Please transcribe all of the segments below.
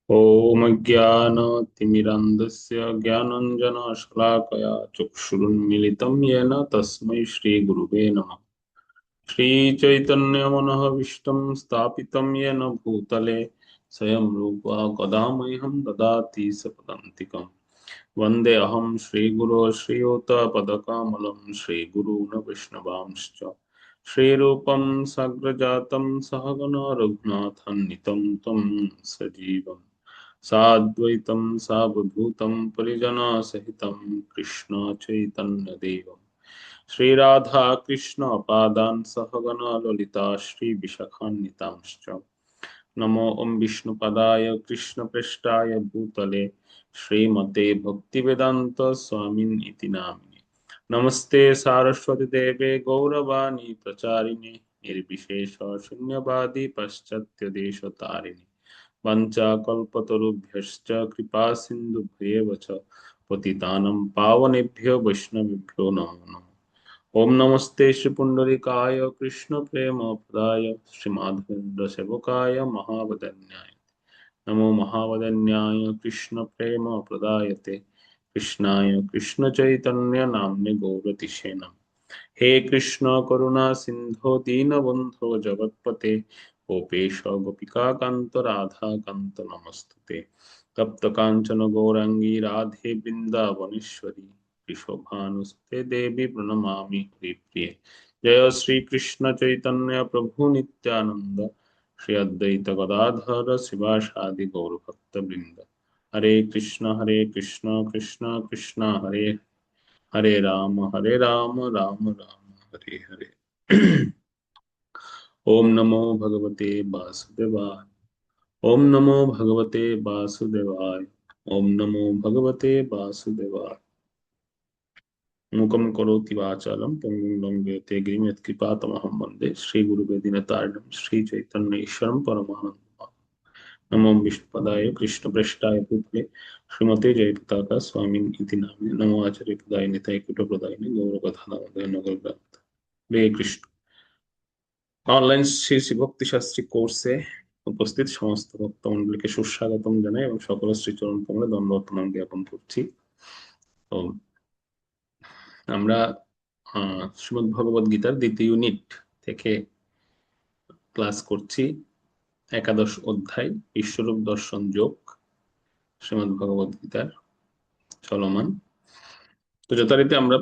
ॐ ज्ञानतिमिरान्धस्य ज्ञानाञ्जनशलाकया चक्षुरुन्मीलितं येन तस्मै श्रीगुरुवे नमः। श्रीचैतन्यमनःभीष्टं स्थापितं येन भूतले स्वयं रूपा कदा मह्यं ददाति सपदान्तिकम्। वन्देऽहं श्रीगुरो श्रीयुतपदकमलं श्रीगुरून् वैष्णवांश्च श्रीरूपं साग्रजातं सहगण रघुनाथान्वितं तं सजीवम् साद्वैतं सावधूतं परिजनसहितं कृष्ण चैतन्यदेवम् श्रीराधा कृष्ण पादान् सहगण ललिता श्रीविशाखान्वितांश्च नमो ओं विष्णुपदाय कृष्णप्रेष्ठाय भूतले श्रीमते भक्तिवेदांत स्वामिन् इति नामिने नमस्ते सारस्वती देवे गौरवाणी प्रचारिणे निर्विशेष शून्यवादी पाश्चात्य देश तारिणे वंचाकल्पतरुभ्यश्च कृपा सिन्धुभ्येव च पतितानं पावनेभ्यो वैष्णवेभ्यो नमो नमः। ओम नमस्ते श्री पुंडरीकाय कृष्ण प्रेम प्रदाय श्रीमाधवेन्द्र सेवकाय महावदन्याय नमो महावदन्याय कृष्ण प्रेम प्रदायते कृष्णाय कृष्ण चैतन्य नाम्ने गौरतिशे नमः। हे कृष्ण करुणा सिंधो दीनबंधो जगत्पते गोपेश गोपिका कांत राधा कांत नमस्तुते तप्त कांचन गौरांगी राधे वृंदावनेश्वरी ऋषभानुसुते देवी प्रणमामि हरिप्रिये। जय श्री कृष्ण चैतन्य प्रभु नित्यानंद श्री अद्वैत गदाधर शिवासादि गौरभक्त वृंद। हरे कृष्ण कृष्ण कृष्ण हरे हरे राम राम राम हरे हरे। ओम नमो भगवते वासुदेवाय। ओम नमो भगवते वासुदेवाय। ओम नमो भगवते वासुदेवाय। मुकं करोति वाचालं पङ्गुं लङ्घयते गिरिं यत्कृपातमहं वन्दे श्रीगुरुवे दिनतारिणं श्रीचैतन्येश्वरं परमानन्दम्। नमो विष्णुपदाय कृष्णप्रेष्ठाय भूतले श्रीमते जयपताका स्वामिन् इति नामिने नमो आचार्यपदाय निताय कुटप्रदायिने गौरकथानामदय नगरग्रन्थ। हरे कृष्ण। অনলাইন শ্রী শ্রী ভক্তি শাস্ত্রী কোর্সে উপস্থিত সমস্ত ভক্তমণ্ডলীকে সুস্বাগতম জানাই এবং সকলের শ্রীচরণ কমলে দণ্ডবত প্রণাম জ্ঞাপন করছি। তো আমরা শ্রীমদ্ ভগবদ গীতার দ্বিতীয় ইউনিট থেকে ক্লাস করছি। একাদশ অধ্যায় বিশ্বরূপ দর্শন যোগ শ্রীমদ্ ভগবদ গীতার চলমান। তো যথারীতি আমরা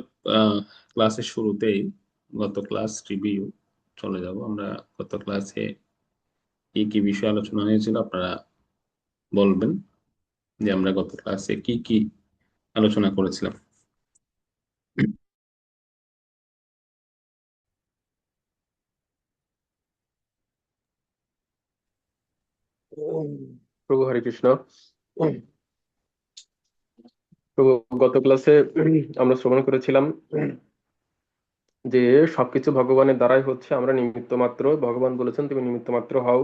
ক্লাসের শুরুতেই গত ক্লাস রিভিউ চলে যাব। আমরা গত ক্লাসে কি কি বিষয় আলোচনা হয়েছিল আপনারা বলবেন যে আমরা গত ক্লাসে কি কি আলোচনা করেছিলাম। প্রভু হরে কৃষ্ণ। প্রভু গত ক্লাসে আমরা শ্রবণ করেছিলাম যে সবকিছু ভগবানের দ্বারাই হচ্ছে, আমরা নিমিত্ত মাত্র। ভগবান বলেছেন তুমি নিমিত্ত মাত্র হও।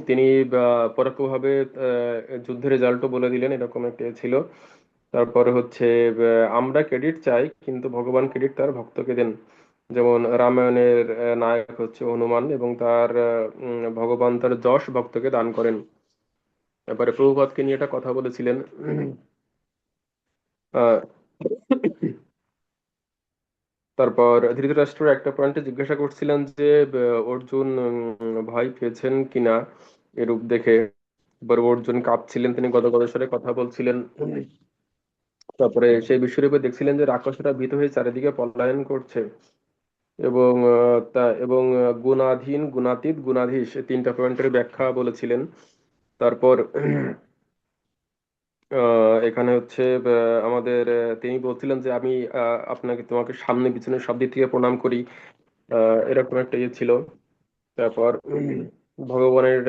তিনি পরোক্ষভাবে যুদ্ধের রেজাল্টও বলে দিলেন, এরকম একটা ছিল। তারপরে হচ্ছে আমরা ক্রেডিট চাই কিন্তু ভগবান ক্রেডিট তার ভক্তকে দেন। যেমন রামায়ণের নায়ক হচ্ছে হনুমান, এবং তার ভগবান তার যশ ভক্তকে দান করেন। এবারে প্রভুপাদকে নিয়ে একটা কথা বলেছিলেন। আহ তারপর ধৃতরাষ্ট্র একটা পয়েন্টে জিজ্ঞাসা করছিলেন যে অর্জুন ভয় পেয়েছেন কিনা এ রূপ দেখে। এবার অর্জুন কাঁপছিলেন, তিনি গদগদ স্বরে কথা বলছিলেন। তারপরে সেই বিশ্বরূপে দেখছিলেন যে রাক্ষসরা ভীত হয়ে চারিদিকে পলায়ন করছে, এবং গুণাধীন গুণাতীত গুণাধীশ, এই তিনটা পয়েন্টের ব্যাখ্যা বলেছিলেন। তারপর এখানে হচ্ছে আমাদের তিনি বলছিলেন যে আমি তোমাকে সামনে পিছনে সব দিক থেকে প্রণাম করি। এরকম একটা ইয়ে ছিল। তারপর ভগবানের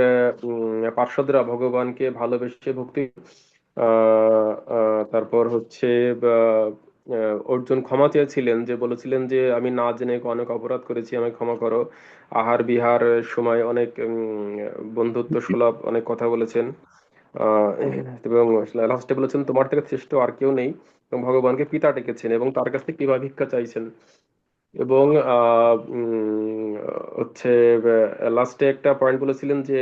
পার্ষদরা ভগবানকে ভালোবেসে ভক্তি। তারপর হচ্ছে অর্জুন ক্ষমা চেয়েছিলেন, যে বলেছিলেন যে আমি না জেনে অনেক অপরাধ করেছি, আমায় ক্ষমা করো। আহার বিহার সময় অনেক বন্ধুত্ব সুলভ অনেক কথা বলেছেন। এবং লাস্টে বলেছেন তোমার থেকে শ্রেষ্ঠ আর কেউ নেই, এবং ভগবানকে পিতা ডেকেছেন এবং তার কাছ থেকে কিভাবে ভিক্ষা চাইছেন। এবং হচ্ছে লাস্টে একটা পয়েন্ট বলেছিলেন যে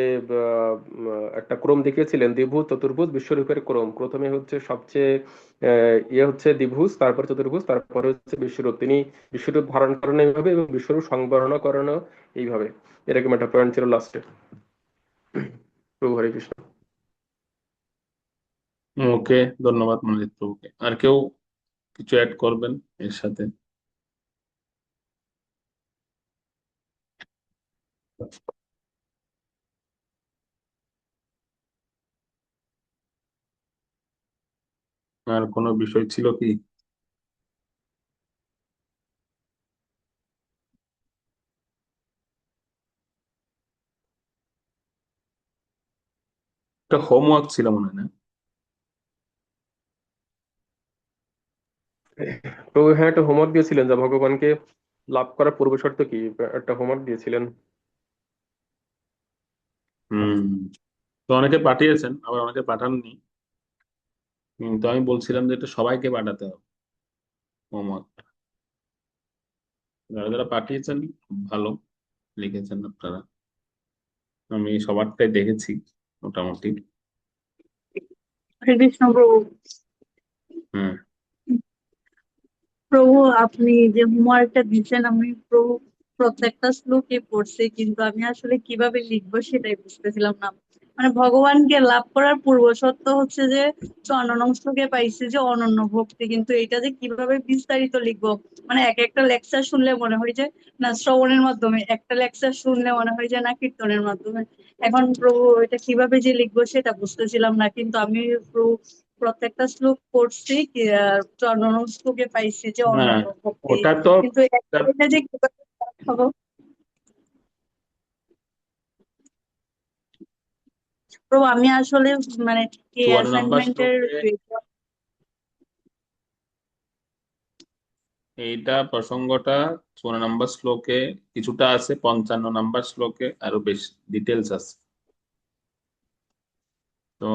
একটা ক্রম দেখিয়েছিলেন, দ্বিভুজ চতুর্ভুজ বিশ্বরূপের ক্রম। প্রথমে হচ্ছে সবচেয়ে ইয়ে হচ্ছে দ্বিভুজ, তারপর চতুর্ভুজ, তারপরে হচ্ছে বিশ্বরূপ। তিনি বিশ্বরূপ ধারণ করেন এইভাবে এবং বিশ্বরূপ সংবরণ করেন এইভাবে। এরকম একটা পয়েন্ট ছিল লাস্টে। প্রভু হরে কৃষ্ণ। ওকে, ধন্যবাদ মনোজিৎ প্রভুকে। আর কেউ কিছু অ্যাড করবেন এর সাথে? আর কোনো বিষয় ছিল কি? একটা হোমওয়ার্ক ছিল মনে হয় না? প্রভু হ্যাঁ, একটা হোমওয়ার্ক দিয়েছিলেন, যা ভগবানকে লাভ করার পূর্ব শর্ত কি, একটা হোমওয়ার্ক দিয়েছিলেন। হুম। তো অনেকে পাঠিয়েছেন, আবার অনেকে পাঠাননি। কিন্তু আমি বলছিলাম যে এটা সবাইকে পাঠাতে হবে, হোমওয়ার্ক। যারা যারা পাঠিয়েছেন খুব ভালো লিখেছেন আপনারা। আমি সবারটাই দেখেছি মোটামুটি। হরে কৃষ্ণ প্রভু। হ্যাঁ। প্রভু, আপনি যে হোমওয়ার্কটা দিচ্ছেন, আমি প্রভু প্রত্যেকটা শ্লোকে পড়ছি, কিন্তু আমি আসলে কিভাবে লিখবো সেটাই বুঝতেছিলাম না। মানে ভগবানকে লাভ করার পূর্ব শর্ত হচ্ছে যে 54 শ্লোকে পাইছি যে অনন্য ভক্তি, কিন্তু এটা যে কিভাবে বিস্তারিত লিখবো। মানে এক একটা লেকচার শুনলে মনে হয় যে না শ্রবণের মাধ্যমে, একটা লেকচার শুনলে মনে হয় যে না কীর্তনের মাধ্যমে। এখন প্রভু এটা কিভাবে যে লিখবো সেটা বুঝতেছিলাম না, কিন্তু আমি প্রভু প্রত্যেকটা শ্লোক পড়ছি কি, 54 শ্লোকে পাইছি যে হ্যাঁ, অনন্য ভক্তি, ওটা তো কিন্তু এটা যে কিভাবে পাঠাবো। প্রভু আমি আসলে মানে এই 54 নম্বর অ্যাসাইনমেন্টের শ্লোকে, এইটা প্রসঙ্গটা 54 নম্বর শ্লোকে কিছুটা আছে, 55 নম্বর শ্লোকে আরো বেশি ডিটেলস আছে। তো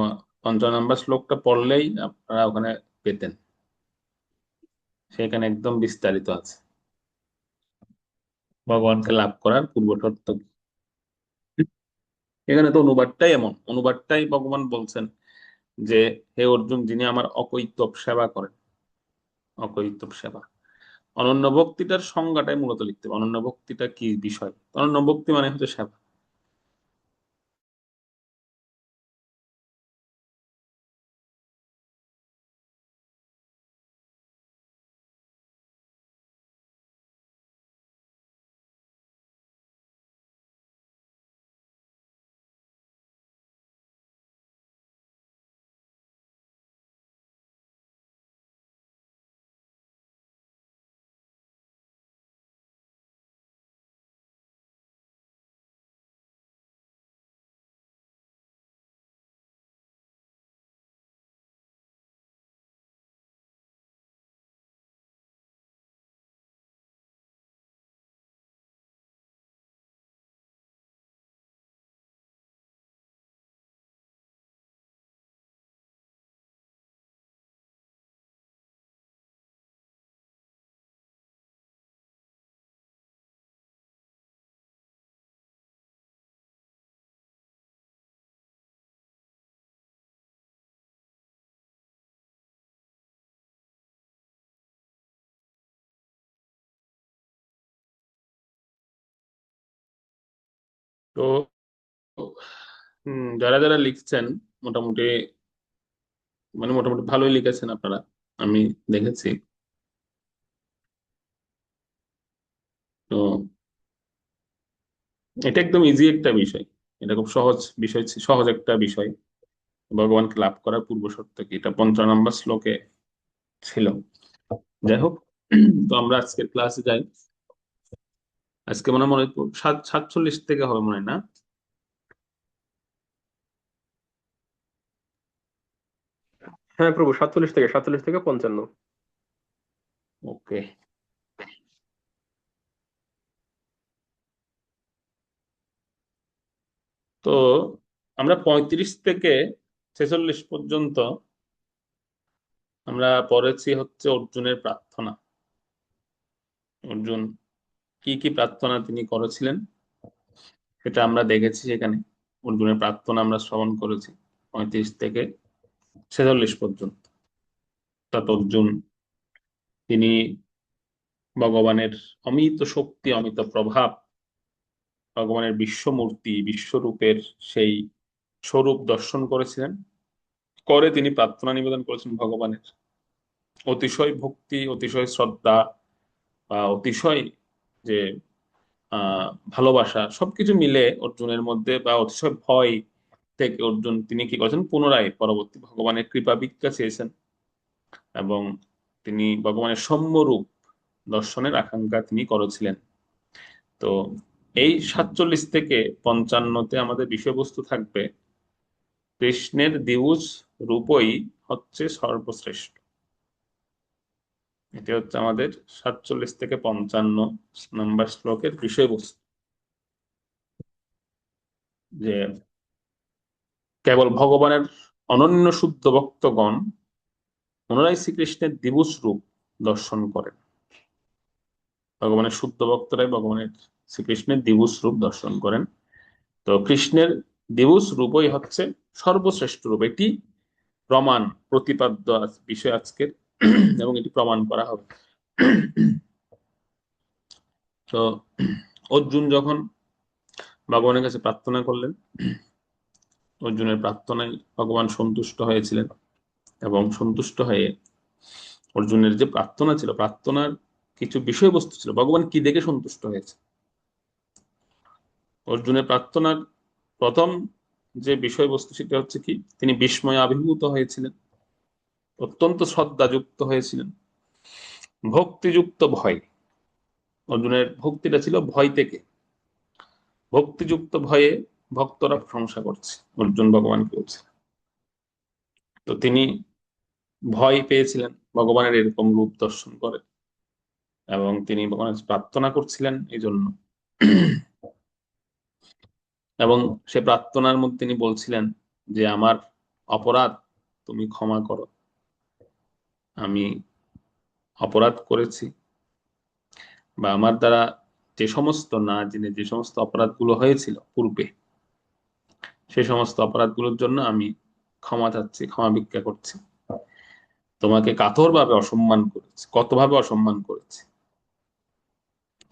55 নম্বর শ্লোকটা পড়লেই আপনারা ওখানে পেতেন, সেখানে একদম বিস্তারিত আছে ভগবানকে লাভ করার পূর্ব শর্ত কি। এখানে তো অনুবাদটাই এমন, অনুবাদটাই ভগবান বলছেন যে হে অর্জুন, যিনি আমার অকৈতব সেবা করেন, অকৈতব সেবা। অনন্য ভক্তিটার সংজ্ঞাটাই মূলত লিখতে হবে, অনন্য ভক্তিটা কি বিষয়। অনন্য ভক্তি মানে হচ্ছে সেবা। তো যারা যারা লিখছেন মোটামুটি, মানে মোটামুটি ভালোই লিখেছেন আপনারা, আমি দেখেছি। তো এটা একদম ইজি একটা বিষয়, এটা খুব সহজ বিষয়, সহজ একটা বিষয়। ভগবানকে লাভ করার পূর্ব শর্ত কি, এটা 55 নম্বর শ্লোকে ছিল। যাই হোক, তো আমরা আজকের ক্লাসে যাই। আজকে মনে হয় 47 থেকে হবে মনে হয়, না? হ্যাঁ প্রভু, 47 থেকে 55। ওকে। তো আমরা 35 থেকে 46 পর্যন্ত আমরা পড়েছি হচ্ছে অর্জুনের প্রার্থনা। অর্জুন কি কি প্রার্থনা তিনি করেছিলেন সেটা আমরা দেখেছি। সেখানে অর্জুনের প্রার্থনা আমরা শ্রবণ করেছি 35 থেকে 46 পর্যন্ত। অর্থাৎ অর্জুন তিনি ভগবানের অমিত শক্তি, অমিত প্রভাব, ভগবানের বিশ্বমূর্তি, বিশ্বরূপের সেই স্বরূপ দর্শন করেছিলেন। করে তিনি প্রার্থনা নিবেদন করেছেন ভগবানের। অতিশয় ভক্তি, অতিশয় শ্রদ্ধা বা অতিশয় যে ভালোবাসা, সবকিছু মিলে অর্জুনের মধ্যে, বা অতিশয় ভয় থেকে অর্জুন তিনি কি করেছেন, পুনরায় পরবর্তী ভগবানের কৃপা ভিক্ষা চেয়েছেন এবং তিনি ভগবানের সম্যরূপ দর্শনের আকাঙ্ক্ষা তিনি করেছিলেন। তো এই 47 থেকে 55-তে আমাদের বিষয়বস্তু থাকবে কৃষ্ণের দ্বিভুজ রূপই হচ্ছে সর্বশ্রেষ্ঠ। এটি হচ্ছে আমাদের 47 থেকে 55 নম্বর শ্লোকের বিষয়বস্তু, যে কেবল ভগবানের অনন্য শুদ্ধ ভক্তগণ পুনরায় শ্রীকৃষ্ণের দ্বিভুজ রূপ দর্শন করেন। ভগবানের শুদ্ধ ভক্তরাই ভগবানের শ্রীকৃষ্ণের দ্বিভুজ রূপ দর্শন করেন। তো কৃষ্ণের দ্বিভুজ রূপই হচ্ছে সর্বশ্রেষ্ঠ রূপ। এটি প্রমাণ প্রতিপাদ্য বিষয় আজকের, এবং এটি প্রমাণ করা হবে। তো অর্জুন যখন ভগবানের কাছে প্রার্থনা করলেন, অর্জুনের প্রার্থনায় ভগবান সন্তুষ্ট হয়েছিলেন, এবং সন্তুষ্ট হয়ে অর্জুনের যে প্রার্থনা ছিল, প্রার্থনার কিছু বিষয়বস্তু ছিল, ভগবান কি দেখে সন্তুষ্ট হয়েছে। অর্জুনের প্রার্থনার প্রথম যে বিষয়বস্তু সেটা হচ্ছে কি, তিনি বিস্ময়ে আবির্ভূত হয়েছিলেন, অত্যন্ত শ্রদ্ধাযুক্ত হয়েছিলেন, ভক্তিযুক্ত ভয়। অর্জুনের ভক্তিটা ছিল ভয় থেকে, ভক্তিযুক্ত ভয়ে ভক্তরা প্রশংসা করছে, অর্জুন ভগবানকে বলছে। তো তিনি ভয় পেয়েছিলেন ভগবানের এরকম রূপ দর্শন করে, এবং তিনি ভগবানের প্রার্থনা করছিলেন এই জন্য। এবং সে প্রার্থনার মধ্যে তিনি বলছিলেন যে আমার অপরাধ তুমি ক্ষমা করো, আমি অপরাধ করেছি, বা আমার দ্বারা যে সমস্ত না জেনে যে সমস্ত অপরাধগুলো হয়েছিল পূর্বে, সে সমস্ত অপরাধগুলোর জন্য আমি ক্ষমা চাচ্ছি, ক্ষমা ভিক্ষা করছি। তোমাকে কাতরভাবে অসম্মান করেছি, কতভাবে অসম্মান করেছি।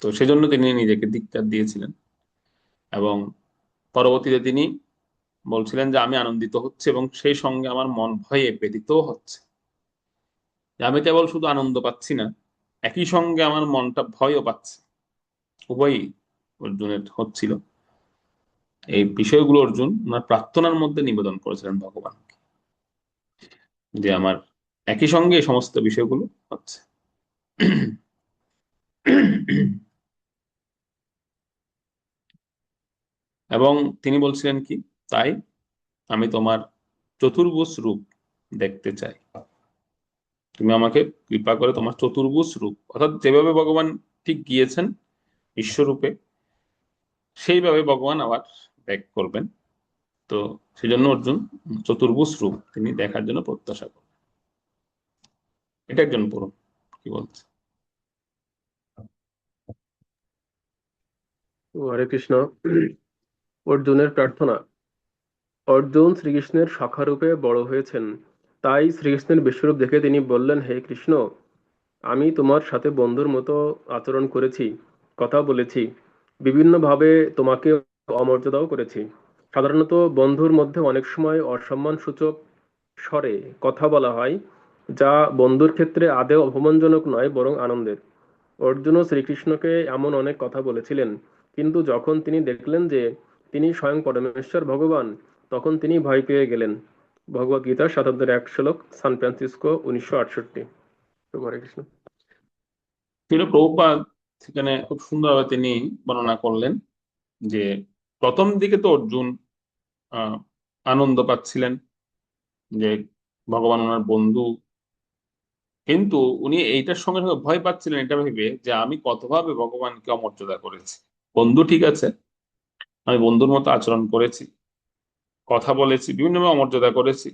তো সেজন্য তিনি নিজেকে ধিক্কার দিয়েছিলেন, এবং পরবর্তীতে তিনি বলছিলেন যে আমি আনন্দিত হচ্ছে, এবং সেই সঙ্গে আমার মন ভয়ে ব্যথিত হচ্ছে, যে আমি কেবল শুধু আনন্দ পাচ্ছি না, একই সঙ্গে আমার মনটা ভয়ও পাচ্ছে। উভয়ই অর্জুনের হচ্ছিল। এই বিষয়গুলো অর্জুন ওনার প্রার্থনার মধ্যে নিবেদন করেছিলেন ভগবান, যে আমার একই সঙ্গে এই সমস্ত বিষয়গুলো হচ্ছে। এবং তিনি বলছিলেন কি, তাই আমি তোমার চতুর্ভুজ রূপ দেখতে চাই, তুমি আমাকে কৃপা করে তোমার চতুর্ভুজ রূপ, অর্থাৎ যেভাবে ভগবান ঠিক গিয়েছেন বিশ্বরূপে, সেইভাবে ভগবান আবার ব্যাক করবেন। তো সেজন্য অর্জুন চতুর্ভুজ রূপ তিনি দেখার জন্য প্রত্যাশা করেন। এটা একজন পুরুষ কি বলছে। হরে কৃষ্ণ। অর্জুনের প্রার্থনা। অর্জুন শ্রীকৃষ্ণের সখারূপে বড় হয়েছেন, তাই শ্রীকৃষ্ণের বিশ্বরূপ দেখে তিনি বললেন, হে কৃষ্ণ, আমি তোমার সাথে বন্ধুর মতো আচরণ করেছি, কথা বলেছি, বিভিন্নভাবে তোমাকে অমর্যাদাও করেছি। সাধারণত বন্ধুর মধ্যে অনেক সময় অসম্মানসূচক স্বরে কথা বলা হয়, যা বন্ধুর ক্ষেত্রে আদৌ অপমানজনক নয়, বরং আনন্দের। অর্জুনও শ্রীকৃষ্ণকে এমন অনেক কথা বলেছিলেন, কিন্তু যখন তিনি দেখলেন যে তিনি স্বয়ং পরমেশ্বর ভগবান, তখন তিনি ভয় পেয়ে গেলেন। ভগবদ গীতা ৭-১ শ্লোক, সান ফ্রান্সিসকো 1968। হরে কৃষ্ণ। প্রভুপাদ সেখানে খুব সুন্দরভাবে তিনি বর্ণনা করলেন যে প্রথম দিকে তো অর্জুন আহ আনন্দ পাচ্ছিলেন যে ভগবান ওনার বন্ধু, কিন্তু উনি এইটার সঙ্গে সঙ্গে ভয় পাচ্ছিলেন এটা ভেবে যে আমি কতভাবে ভগবানকে অমর্যাদা করেছি। বন্ধু ঠিক আছে, আমি বন্ধুর মতো আচরণ করেছি, কথা বলেছি, বিভিন্নভাবে অমর্যাদা করেছি,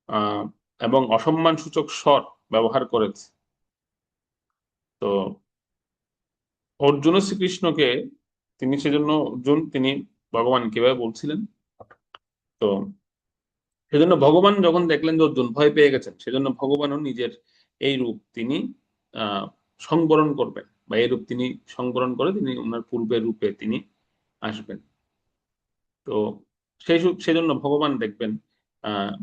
আহ এবং অসম্মান সূচক স্বর ব্যবহার করেছি। তো অর্জুন ও শ্রীকৃষ্ণকে সেজন্য অর্জুন তিনি ভগবান কিভাবে বলছিলেন। তো সেজন্য ভগবান যখন দেখলেন যে অর্জুন ভয় পেয়ে গেছেন, সেজন্য ভগবানও নিজের এই রূপ তিনি আহ সংবরণ করবেন, বা এই রূপ তিনি সংবরণ করে তিনি ওনার পূর্বের রূপে তিনি আসবেন। তো সেজন্য ভগবান দেখবেন,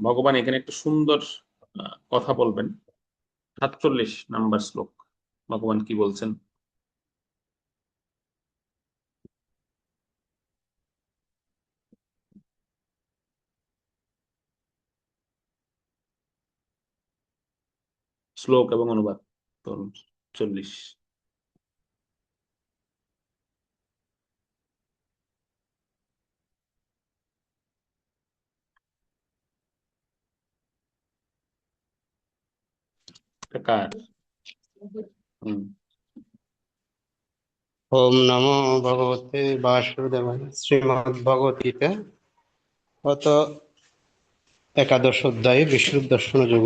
ভগবান এখানে একটা সুন্দর কথা বলবেন। 47 নাম্বার শ্লোক ভগবান কি বলছেন। শ্লোক এবং অনুবাদ তো 40। কার? হুম। ওম নমো ভগবতে বাসুদেবায়। শ্রীমদ্ ভগবদ্গীতা অত একাদশ অধ্যায়ে বিষ্ণু দর্শন যোগ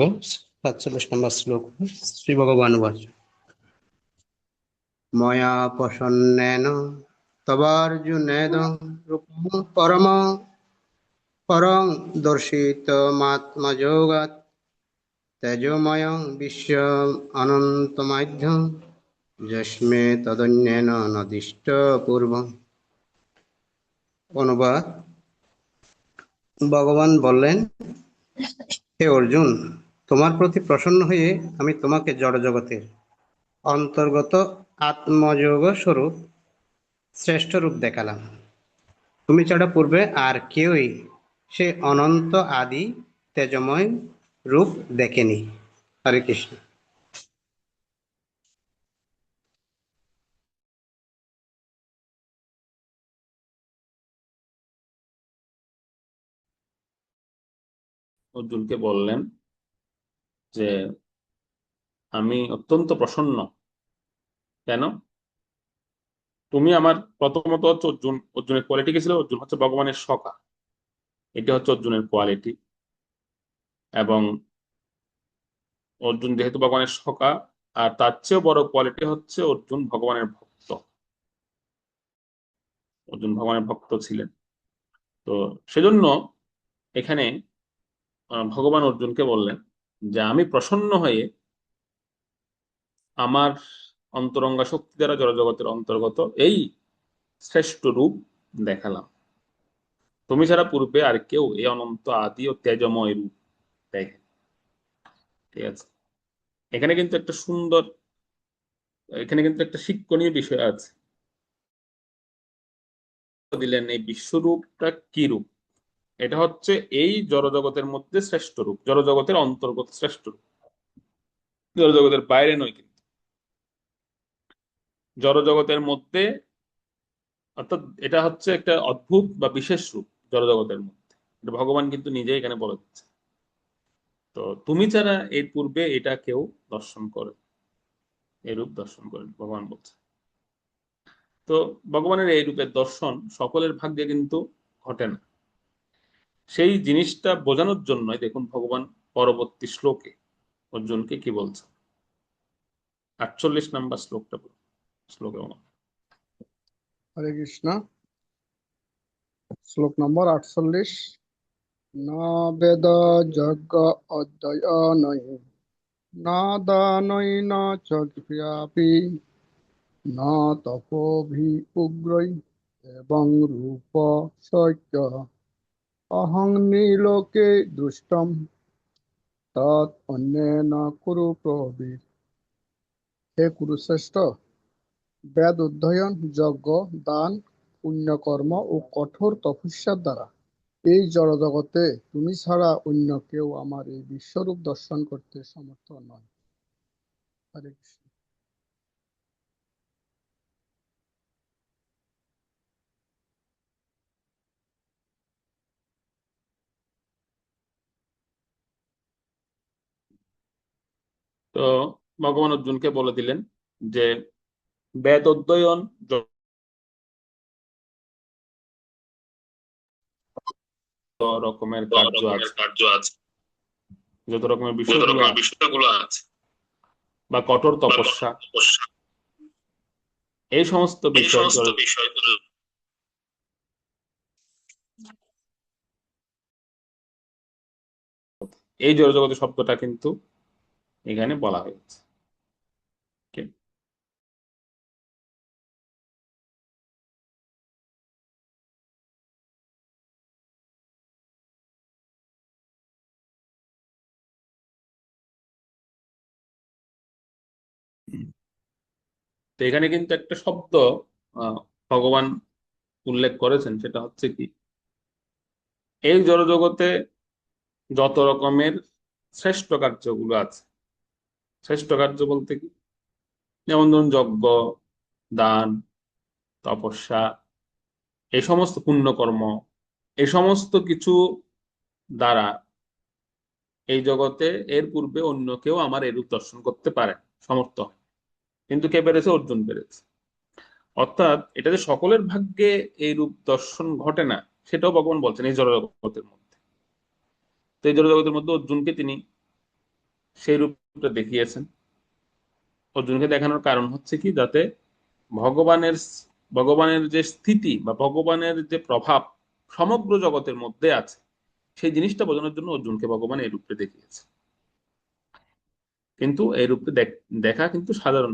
47 নম্বর শ্লোক। শ্রী ভগবান উবাচ ময়া প্রসন্নেন তবার্জুনেদং রূপং পরং দর্শিতমাত্মযোগাৎ তেজোময়ং বিশ্বম অনন্তমাধ্যম যস্মে তদন্যেন নদিষ্ট পূর্বম। অনুবাদ: ভগবান বললেন, হে অর্জুন, তোমার প্রতি প্রসন্ন হয়ে আমি তোমাকে জড়জগতের অন্তর্গত আত্মযোগ স্বরূপ শ্রেষ্ঠ রূপ দেখালাম। তুমি ছাড়া পূর্বে আর কেউই সে অনন্ত আদি তেজময় রূপ দেখেনি। হরে কৃষ্ণ। অর্জুনকে বললেন যে আমি অত্যন্ত প্রসন্ন। কেন? তুমি আমার, প্রথমত হচ্ছে অর্জুনের কোয়ালিটি কি ছিল? অর্জুন হচ্ছে ভগবানের সখা, এটা হচ্ছে অর্জুনের কোয়ালিটি। এবং অর্জুন যেহেতু ভগবানের সখা, আর তার চেয়েও বড় কোয়ালিটি হচ্ছে অর্জুন ভগবানের ভক্ত। অর্জুন ভগবানের ভক্ত ছিলেন। তো সেজন্য এখানে ভগবান অর্জুনকে বললেন যে আমি প্রসন্ন হয়ে আমার অন্তরঙ্গা শক্তি দ্বারা জড়জগতের অন্তর্গত এই শ্রেষ্ঠ রূপ দেখালাম। তুমি ছাড়া পূর্বে আর কেউ এই অনন্ত আদি ও তেজময় রূপ দেখে। ঠিক আছে, এখানে কিন্তু একটা সুন্দর, এখানে কিন্তু একটা শিক্ষণীয় বিষয় আছে। দিলেন এই বিশ্বরূপটা কি রূপ? এটা হচ্ছে এই জড়জগতের মধ্যে শ্রেষ্ঠ রূপ, জড়জগতের অন্তর্গত শ্রেষ্ঠ রূপ, জড়জগতের বাইরে নয়। কিন্তু জড়জগতের মধ্যে, অর্থাৎ এটা হচ্ছে একটা অদ্ভুত বা বিশেষ রূপ জড়জগতের মধ্যে। এটা ভগবান কিন্তু নিজে এখানে বলে দিচ্ছে। তো তুমি ছাড়া এর পূর্বে এটা কেউ দর্শন করে, এই রূপ দর্শন করেন ভগবান বলছে। তো ভগবানের এই রূপের দর্শন সকলের ভাগ্যে কিন্তু ঘটে না। সেই জিনিসটা বোঝানোর জন্যই দেখুন ভগবান পরবর্তী শ্লোকে অর্জুনকে কি বলছে। 48 নাম্বার শ্লোকটা শ্লোকে। হরে কৃষ্ণ। শ্লোক নম্বর 48। না বেদ যজ্ঞ অধ্যয়নৈ না দানৈ না চ ক্রিয়াপি না তপোভি উগ্রৈ এবং রূপ সত্য অহং নিলোকে দৃষ্টম তৎ অন্যেন কুরু প্রবীর। হে কুরুশ্রেষ্ঠ, বেদ অধ্যয়ন, যজ্ঞ, দান, পুণ্যকর্ম ও কঠোর তপস্যার দ্বারা এই জড়জগতে তুমি ছাড়া অন্য কেউ আমার এই বিশ্বরূপ দর্শন করতে সমর্থ নয়। হরে কৃষ্ণ। তো ভগবান অর্জুনকে বলে দিলেন যে বেদ অধ্যয়ন, যত রকমের কার্য আছে, যত রকমের বিষয়গুলো আছে, বা কঠোর তপস্যা, এই সমস্ত বিষয় এই জড়জগত শব্দটা কিন্তু এখানে বলা হয়েছে। Okay? তো এখানে কিন্তু একটা শব্দ ভগবান উল্লেখ করেছেন, সেটা হচ্ছে কি, এই জড়জগতে যত রকমের শ্রেষ্ঠ কার্যগুলো আছে, শ্রেষ্ঠ কার্য বলতে কি, যেমন ধরুন যজ্ঞ, দান, তপস্যা, এই সমস্ত পুণ্যকর্ম, এই সমস্ত কিছু দ্বারা এই জগতে এর পূর্বে অন্য কেউ আমার এরূপ দর্শন করতে পারে, সমর্থ হয়। কিন্তু কে পেরেছে? অর্জুন পেরেছে। অর্থাৎ এটা যে সকলের ভাগ্যে এই রূপ দর্শন ঘটে না, সেটাও ভগবান বলছেন এই জড়জগতের মধ্যে। তো এই জড়জগতের মধ্যে অর্জুনকে তিনি সেই রূপটা দেখিয়েছেন। অর্জুনকে দেখানোর কারণ হচ্ছে কি, যাতে ভগবানের ভগবানের যে স্থিতি বা ভগবানের যে প্রভাব সমগ্র জগতের মধ্যে আছে, সেই জিনিসটা বোঝানোর জন্য অর্জুনকে ভগবান এই রূপে দেখিয়েছে। কিন্তু এই রূপে দেখা কিন্তু সাধারণ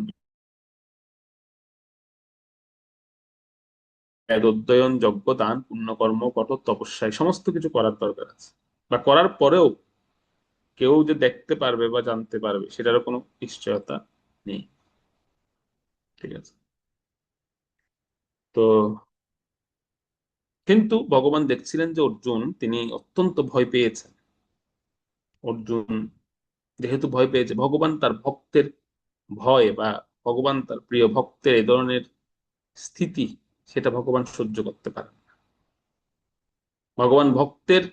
বেদ অধ্যয়ন, যজ্ঞ, দান, পুণ্যকর্ম, কঠোর তপস্যা, এই সমস্ত কিছু করার দরকার আছে। বা করার পরেও কেউ যে দেখতে পারবে বা জানতে পারবে, সেটারও কোনো নিশ্চয়তা নেই। ঠিক আছে? তো কিন্তু ভগবান দেখছিলেন যে অর্জুন তিনি অত্যন্ত ভয় পেয়েছেন। অর্জুন যেহেতু ভয় পেয়েছে, ভগবান তার ভক্তের ভয় বা ভগবান তার প্রিয় ভক্তের এই ধরনের স্থিতি, সেটা ভগবান সহ্য করতে পারেন না। ভগবান ভক্তের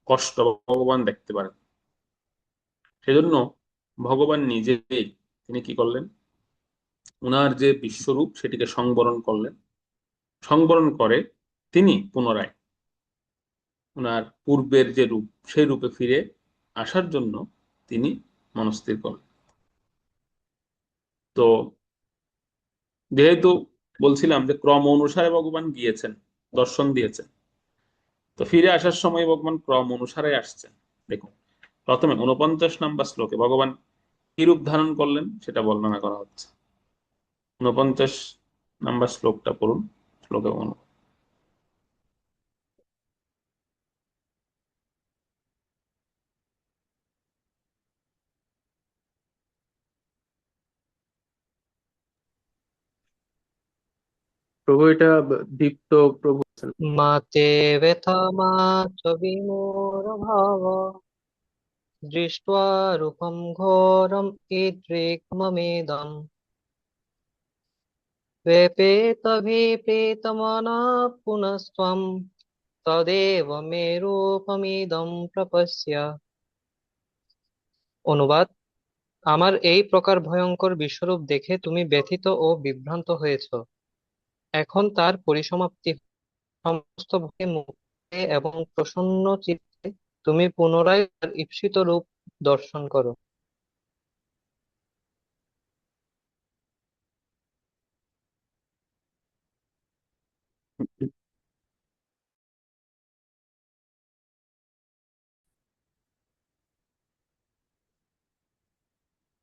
কষ্ট ভগবান দেখতে পারেন। সেজন্য ভগবান নিজেই তিনি কি করলেন, উনার যে বিশ্বরূপ সেটিকে সংবরণ করলেন। সংবরণ করে তিনি পুনরায় উনার পূর্বের যে রূপ, সেই রূপে ফিরে আসার জন্য তিনি মনস্থির করলেন। তো যেহেতু বলছিলাম যে ক্রম অনুসারে ভগবান গিয়েছেন, দর্শন দিয়েছেন, তো ফিরে আসার সময় ভগবান ক্রম অনুসারে আসছেন। দেখুন, প্রথমে 49 নম্বর শ্লোকে ভগবান কি রূপ ধারণ করলেন সেটা বর্ণনা করা হচ্ছে। 49 নম্বর শ্লোকটা পড়ুন। শ্লোকে প্রভু, এটা দীপ্ত প্রভু আছেন। মাতে ব্যথা মা চ বিমূঢ়ভাব দৃष्ट्वा रूपं घोरम् ईदृग्ममेदम् व्यपेतभिप्रीतमनः पुनस्त्वं तदेव मे রূপমিদं প্রপশ্য। অনুবাদ: আমার এই প্রকার ভয়ঙ্কর বিশ্বরূপ দেখে তুমি ব্যথিত ও বিভ্রান্ত হয়েছ। এখন তার পরিসমাপ্তি সমস্ত ভয়ে মুক্ত এবং প্রসন্ন চিত্তে তুমি পুনরায় তার ঈপ্সিত রূপ দর্শন করো।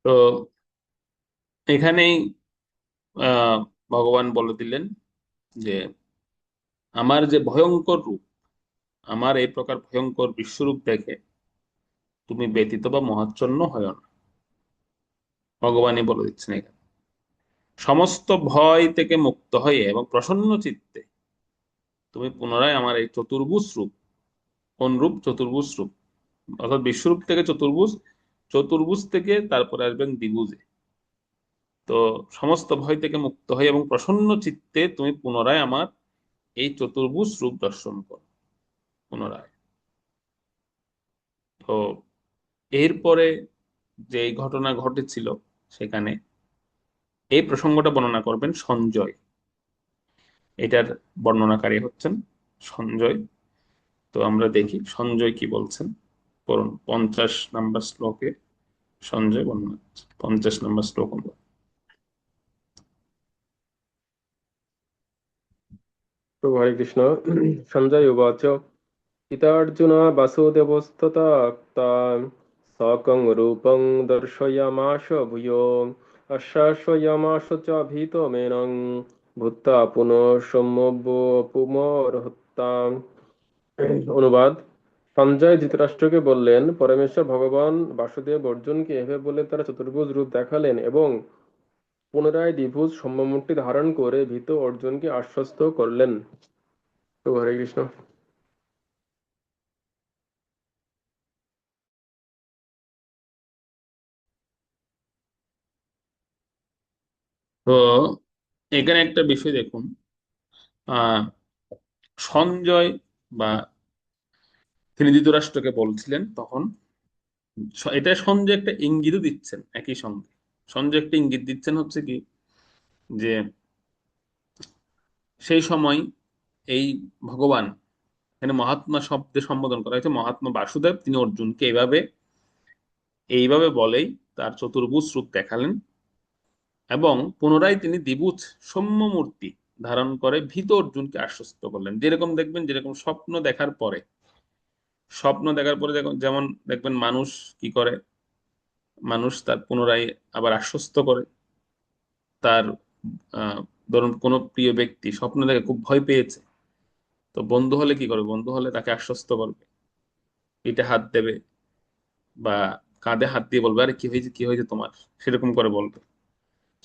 তো এখানেই আহ ভগবান বলে দিলেন যে আমার যে ভয়ঙ্কর রূপ, আমার এই প্রকার ভয়ঙ্কর বিশ্বরূপ দেখে তুমি ব্যতীত বা মহাচ্ছন্ন হয় না। ভগবানই বলে দিচ্ছেন এখানে, সমস্ত ভয় থেকে মুক্ত হয়ে এবং প্রসন্ন চিত্তে তুমি পুনরায় আমার এই চতুর্ভুজ রূপ, কোন রূপ? চতুর্ভুজ রূপ, অর্থাৎ বিশ্বরূপ থেকে চতুর্ভুজ, চতুর্ভুজ থেকে তারপরে আসবেন দ্বিভুজে। তো সমস্ত ভয় থেকে মুক্ত হয়ে এবং প্রসন্ন চিত্তে তুমি পুনরায় আমার এই চতুর্ভুজ রূপ দর্শন করো পুনরায়। তো এরপরে যে ঘটনা ঘটেছিল, সেখানে এই প্রসঙ্গটা বর্ণনা করবেন সঞ্জয়। এটার বর্ণনাকারী হচ্ছেন সঞ্জয়। তো আমরা দেখি সঞ্জয় কি বলছেন। পড়ুন 50 নম্বর শ্লোকে সঞ্জয় বর্ণনা, 50 নম্বর শ্লোক। प्रभु हरे कृष्ण। संजय उवाच इतार्जुन वासुदेवस्तथा साकं रूपं दर्शयामास भूयो आश्वासयामास च भीतमेनं ভূত্বা পুনঃ সম্যবপুমর্হত্যা। অনুবাদ: সঞ্জয় ধৃতরাষ্ট্রকে বললেন, পরমেশ্বর ভগবান বাসুদেব অর্জুনকে এভাবে বলে তারা চতুর্ভুজ রূপ দেখালেন এবং পুনরায় দ্বিভুজ সৌম্যমূর্তি ধারণ করে ভীত অর্জুনকে আশ্বস্ত করলেন। তো হরে কৃষ্ণ। তো এখানে একটা বিষয় দেখুন, আহ সঞ্জয় বা তিনি ধৃতরাষ্ট্রকে বলছিলেন তখন এটা সঞ্জয় একটা ইঙ্গিতও দিচ্ছেন। একই সঙ্গে সঞ্জয় একটা ইঙ্গিত দিচ্ছেন হচ্ছে কি, যে সেই সময় এই ভগবান, এখানে মহাত্মা শব্দে সম্বোধন করা হয়েছে, মহাত্মা বাসুদেব তিনি অর্জুনকে এইভাবে বলেই তার চতুর্ভুজ রূপ দেখালেন এবং পুনরায় তিনি দ্বিভুজ সৌম্য মূর্তি ধারণ করে ভীত অর্জুনকে আশ্বস্ত করলেন। যেরকম দেখবেন, যেরকম স্বপ্ন দেখার পরে যেমন দেখবেন মানুষ কি করে, মানুষ তার পুনরায় আবার আশ্বস্ত করে তার ধরুন কোনো প্রিয় ব্যক্তি স্বপ্ন দেখে খুব ভয় পেয়েছে, তো বন্ধু হলে কি করবে, বন্ধু হলে তাকে আশ্বস্ত করবে, পিঠে হাত দেবে বা কাঁধে হাত দিয়ে বলবে আরে কি হয়েছে তোমার, সেরকম করে বলবে।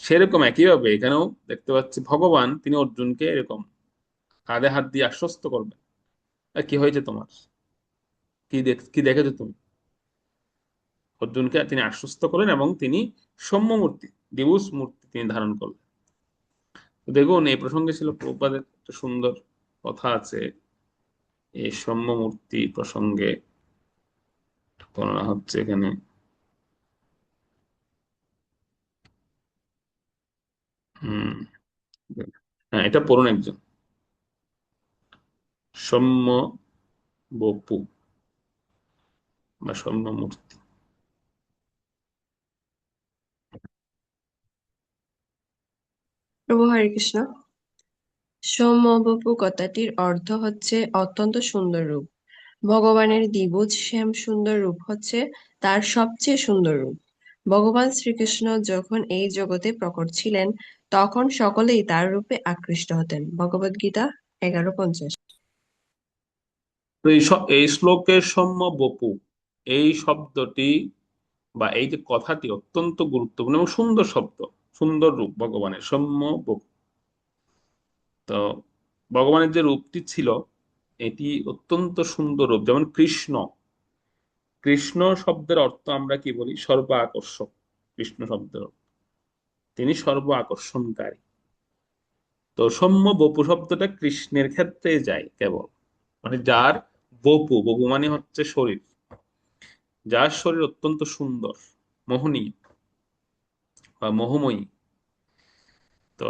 সেরকম একইভাবে এখানেও দেখতে পাচ্ছি ভগবান তিনি অর্জুনকে এরকম কাঁধে হাত দিয়ে আশ্বস্ত করবেন, কি হয়েছে তোমার, কি দেখেছো তুমি, অর্জুনকে তিনি আশ্বস্ত করেন এবং তিনি সৌম্য মূর্তি, দ্বিভুজ মূর্তি তিনি ধারণ করলেন। তো দেখুন এই প্রসঙ্গে ছিল প্রভুপাদের একটা সুন্দর কথা আছে, এই সৌম্য মূর্তি প্রসঙ্গে বর্ণনা হচ্ছে এখানে। হম হ্যাঁ, এটা পড়ুন একজন, সৌম্য বপু বা সৌম্য মূর্তি। প্রভু হরে কৃষ্ণ। সৌম্যবপু কথাটির অর্থ হচ্ছে অত্যন্ত সুন্দর রূপ। ভগবানের দ্বিভুজ শ্যাম সুন্দর রূপ হচ্ছে তার সবচেয়ে সুন্দর রূপ। ভগবান শ্রীকৃষ্ণ যখন এই জগতে প্রকট ছিলেন তখন সকলেই তার রূপে আকৃষ্ট হতেন। ভগবদ্গীতা 11:50। তো এই শ্লোকের সৌম্য বপু এই শব্দটি বা এই যে কথাটি অত্যন্ত গুরুত্বপূর্ণ এবং সুন্দর শব্দ, সুন্দর রূপ ভগবানের সৌম্য বপু। তো ভগবানের যে রূপটি ছিল এটি অত্যন্ত সুন্দর রূপ। যেমন কৃষ্ণ, কৃষ্ণ শব্দের অর্থ আমরা কি বলি, সর্ব আকর্ষক। কৃষ্ণ শব্দের অর্থ তিনি সর্ব আকর্ষণকারী। তো সৌম্য বপু শব্দটা কৃষ্ণের ক্ষেত্রে যায় কেবল, মানে যার বপু মানে হচ্ছে শরীর, যার শরীর অত্যন্ত সুন্দর, মোহনীয় বা মোহময়ী। তো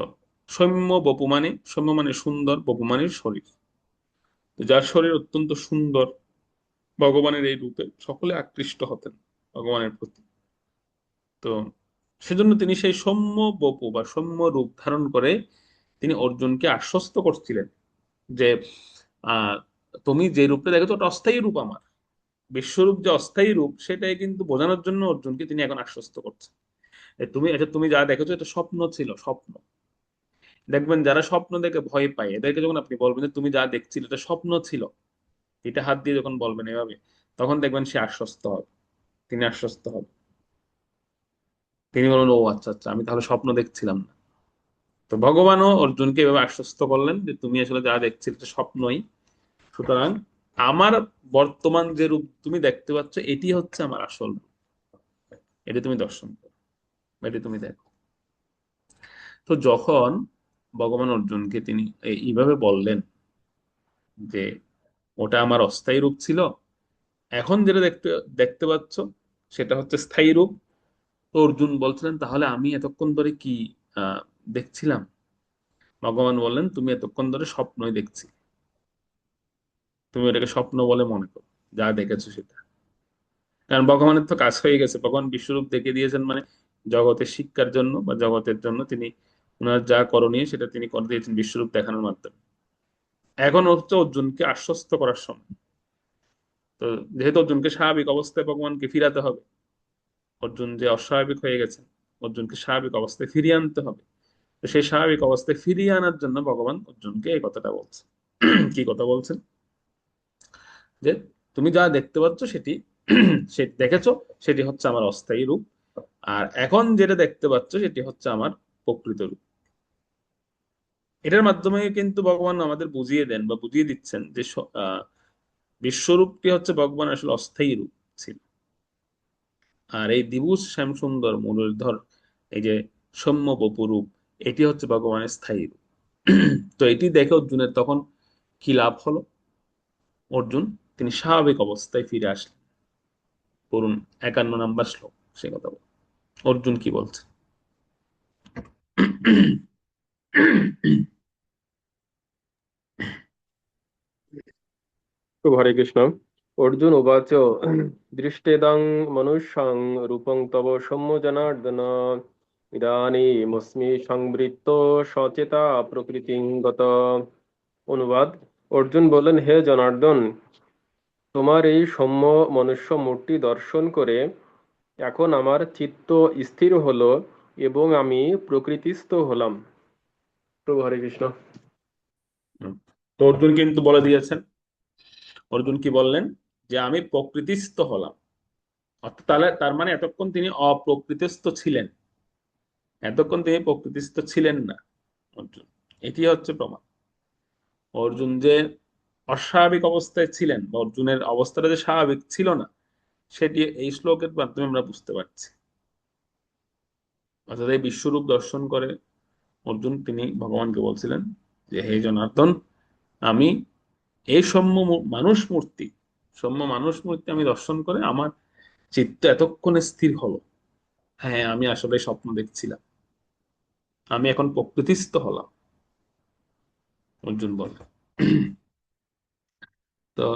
সৌম্য মানে সুন্দর, বপু মানে শরীর। তো যার শরীর অত্যন্ত সুন্দর, ভগবানের এই রূপে সকলে আকৃষ্ট হতেন ভগবানের প্রতি। তো সেজন্য তিনি সেই সৌম্য বপু বা সৌম্য রূপ ধারণ করে তিনি অর্জুনকে আশ্বস্ত করছিলেন যে আহ তুমি যে রূপটা দেখেছো ওটা অস্থায়ী রূপ, আমার বিশ্বরূপ যে অস্থায়ী রূপ সেটাই কিন্তু বোঝানোর জন্য অর্জুনকে তিনি এখন আশ্বস্ত করছেন। তুমি যা দেখেছো এটা স্বপ্ন ছিল, স্বপ্ন। দেখবেন যারা স্বপ্ন দেখে ভয় পায় এদেরকে যখন আপনি বলবেন যে তুমি যা দেখছিলে এটা স্বপ্ন ছিল, এটা হাত দিয়ে যখন বলবেন এভাবে, তখন দেখবেন সে আশ্বস্ত হবে, তিনি আশ্বস্ত হবে। তিনি বললেন ও আচ্ছা আচ্ছা, আমি তাহলে স্বপ্ন দেখছিলাম না। তো ভগবানও অর্জুনকে এভাবে আশ্বস্ত করলেন যে তুমি আসলে যা দেখছিলে এটা স্বপ্নই, সুতরাং আমার বর্তমান যে রূপ তুমি দেখতে পাচ্ছ এটি হচ্ছে আমার আসল রূপ, এটি তুমি দর্শন করো, এটি তুমি দেখো। তো যখন ভগবান অর্জুনকে তিনি এইভাবে বললেন যে ওটা আমার অস্থায়ী রূপ ছিল, এখন যেটা দেখতে দেখতে পাচ্ছ সেটা হচ্ছে স্থায়ী রূপ। তো অর্জুন বলছিলেন তাহলে আমি এতক্ষণ ধরে কি আহ দেখছিলাম? ভগবান বললেন তুমি এতক্ষণ ধরে স্বপ্নই দেখছি, তুমি ওটাকে স্বপ্ন বলে মনে করো, যা দেখেছো সেটা। কারণ ভগবানের তো কাজ হয়ে গেছে, ভগবান বিশ্বরূপ দেখে দিয়েছেন, মানে জগতের শিক্ষার জন্য বা জগতের জন্য তিনি ওনার যা করণীয় সেটা তিনি করে দিয়েছেন বিশ্বরূপ দেখানোর মাধ্যমে। এখন হচ্ছে অর্জুনকে আশ্বস্ত করার সময়। তো যেহেতু অর্জুনকে স্বাভাবিক অবস্থায় ভগবানকে ফিরাতে হবে, অর্জুন যে অস্বাভাবিক হয়ে গেছেন, অর্জুনকে স্বাভাবিক অবস্থায় ফিরিয়ে আনতে হবে। তো সেই স্বাভাবিক অবস্থায় ফিরিয়ে আনার জন্য ভগবান অর্জুনকে এই কথাটা বলছে। কি কথা বলছেন? যে তুমি যা দেখতে পাচ্ছ সেটি সেটি দেখেছো, সেটি হচ্ছে আমার অস্থায়ী রূপ, আর এখন যেটা দেখতে পাচ্ছ সেটি হচ্ছে আমার প্রকৃত রূপ। এটার মাধ্যমে কিন্তু ভগবান আমাদের বুঝিয়ে দেন বা বুঝিয়ে দিচ্ছেন যে বিশ্বরূপটি হচ্ছে ভগবান আসলে অস্থায়ী রূপ ছিল। আর এই দিবুজ শ্যাম সুন্দর মুরলীধর, এই যে সৌম্য বপু রূপ, এটি হচ্ছে ভগবানের স্থায়ী রূপ। তো এটি দেখে অর্জুনের তখন কি লাভ হলো? অর্জুন তিনি স্বাভাবিক অবস্থায় ফিরে আসলেন। পড়ুন 51 নম্বর শ্লোক, সে কথা বল। অর্জুন কি বলছে? তো হরে কৃষ্ণ। অর্জুন উবাচ দৃষ্টেদং মনুষ্যং রূপং তব সৌম্য জনার্দন ইদানীমস্মি সংবৃত্ত সচেতা প্রকৃতিং গত। অনুবাদ: অর্জুন বললেন, হে জনার্দন, তোমার এই সৌম্য মনুষ্য মূর্তি দর্শন করে এখন আমার চিত্ত স্থির হলো এবং আমি প্রকৃতিস্থ হলাম। প্রভু হরে কৃষ্ণ। তো অর্জুন কিন্তু বলে দিয়েছেন, অর্জুন কি বললেন? যে আমি প্রকৃতিস্থ হলাম। অর্থাৎ তাহলে তার মানে এতক্ষণ তিনি অপ্রকৃতিস্থ ছিলেন, এতক্ষণ তিনি প্রকৃতিস্থ ছিলেন না অর্জুন। এটি হচ্ছে প্রমাণ। অর্জুন যে অস্বাভাবিক অবস্থায় ছিলেন বা অর্জুনের অবস্থাটা যে স্বাভাবিক ছিল না, সেটি এই শ্লোকের মাধ্যমে আমরা বুঝতে পারছি। অর্থাৎ এই বিশ্বরূপ দর্শন করে অর্জুন তিনি ভগবানকে বলছিলেন যে হে জনার্দন, আমি এই সৌম্য মানুষ মূর্তি আমি দর্শন করে আমার চিত্ত এতক্ষণে স্থির হলো। হ্যাঁ, আমি আসলে স্বপ্ন দেখছিলাম, আমি এখন প্রকৃতিস্থ হলাম, অর্জুন বলে। তো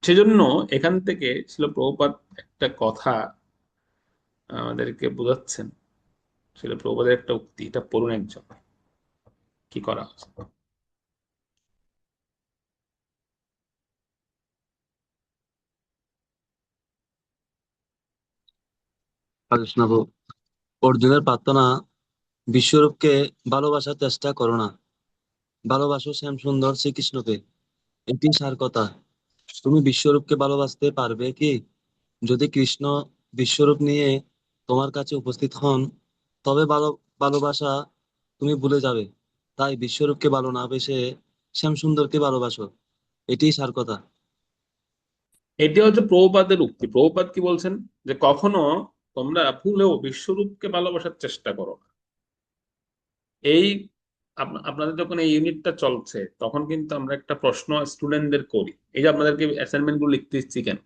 সেজন্য এখান থেকে ছিল প্রভুপাদ একটা কথা আমাদেরকে বোঝাচ্ছেন। ছিল প্রভুপাদের একটা উক্তি, এটা পড়ুন একজন, কি করা হচ্ছে। কৃষ্ণপ্রভু, অর্জুনের প্রার্থনা, বিশ্বরূপকে ভালোবাসার চেষ্টা করো না, ভালোবাসো শ্যাম সুন্দর শ্রীকৃষ্ণকে। এটি সার কথা। তুমি বিশ্বরূপকে ভালোবাসতে পারবে কি? যদি কৃষ্ণ বিশ্বরূপ নিয়ে তোমার কাছে উপস্থিত হন, তবে ভালোবাসা তুমি ভুলে যাবে। তাই বিশ্বরূপকে ভালো না বেসে শ্যাম সুন্দরকে ভালোবাসো। এটি সার কথা। এটি হচ্ছে প্রভুপাদের উক্তি। প্রভুপাদ কি বলছেন? যে কখনো তোমরা ভুলেও বিশ্বরূপকে ভালোবাসার চেষ্টা করো না। এই আপনাদের যখন এই ইউনিটটা চলছে, তখন কিন্তু আমরা একটা প্রশ্ন স্টুডেন্টদের করি। এই যে আপনাদেরকে অ্যাসাইনমেন্ট গুলো লিখতে দিচ্ছি কেন?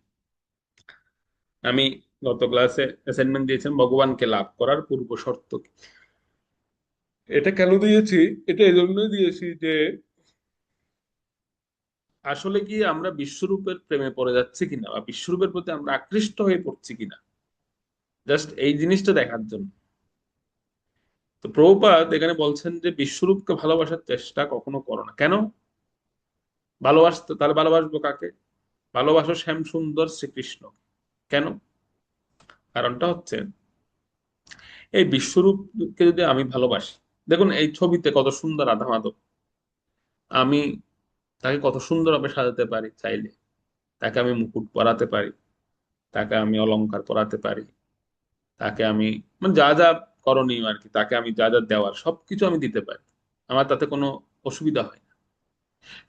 আমি গত ক্লাসে অ্যাসাইনমেন্ট দিয়েছেন ভগবানকে লাভ করার পূর্ব শর্ত কি। এটা কেন দিয়েছি? এটা এই জন্যই দিয়েছি যে আসলে কি আমরা বিশ্বরূপের প্রেমে পড়ে যাচ্ছি কিনা বা বিশ্বরূপের প্রতি আমরা আকৃষ্ট হয়ে পড়ছি কিনা, জাস্ট এই জিনিসটা দেখার জন্য। তো প্রভুপাদ এখানে বলছেন যে বিশ্বরূপকে ভালোবাসার চেষ্টা কখনো করো না। কেন? ভালোবাসতে তাহলে ভালোবাসবো কাকে? ভালোবাসো শ্যাম সুন্দর শ্রীকৃষ্ণ। কেন? কারণটা হচ্ছে এই বিশ্বরূপকে যদি আমি ভালোবাসি, দেখুন এই ছবিতে কত সুন্দর রাধা মাধব, আমি তাকে কত সুন্দরভাবে সাজাতে পারি চাইলে। তাকে আমি মুকুট পরাতে পারি, তাকে আমি অলংকার পরাতে পারি, তাকে আমি মানে যা যা করণীয় আর কি, তাকে আমি যা যা দেওয়ার সবকিছু আমি দিতে পারি, আমার তাতে কোনো অসুবিধা হয় না।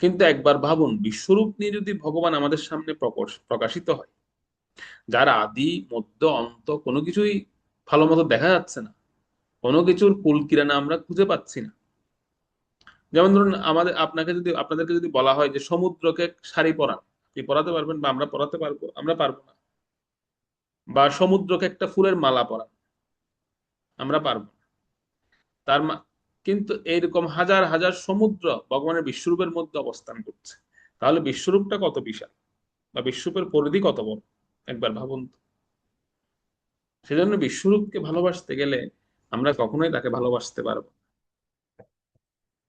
কিন্তু একবার ভাবুন, বিশ্বরূপ নিয়ে যদি ভগবান আমাদের সামনে প্রকাশিত হয়, যার আদি মধ্য অন্ত কোনো কিছুই ভালো মতো দেখা যাচ্ছে না, কোনো কিছুর কুল কিরানা আমরা খুঁজে পাচ্ছি না। যেমন ধরুন আপনাদেরকে যদি বলা হয় যে সমুদ্রকে শাড়ি পরান, আপনি পরাতে পারবেন? বা আমরা পরাতে পারবো? আমরা পারবো না। বা সমুদ্রকে একটা ফুলের মালা পরান, আমরা পারবো না। তার কিন্তু এইরকম হাজার হাজার সমুদ্র ভগবানের বিশ্বরূপের মধ্যে অবস্থান করছে। তাহলে বিশ্বরূপটা কত বিশাল বা বিশ্বরূপের পরিধি কত বড়, একবার ভাবুন তো। সেজন্য বিশ্বরূপকে ভালোবাসতে গেলে আমরা কখনোই তাকে ভালোবাসতে পারবো না।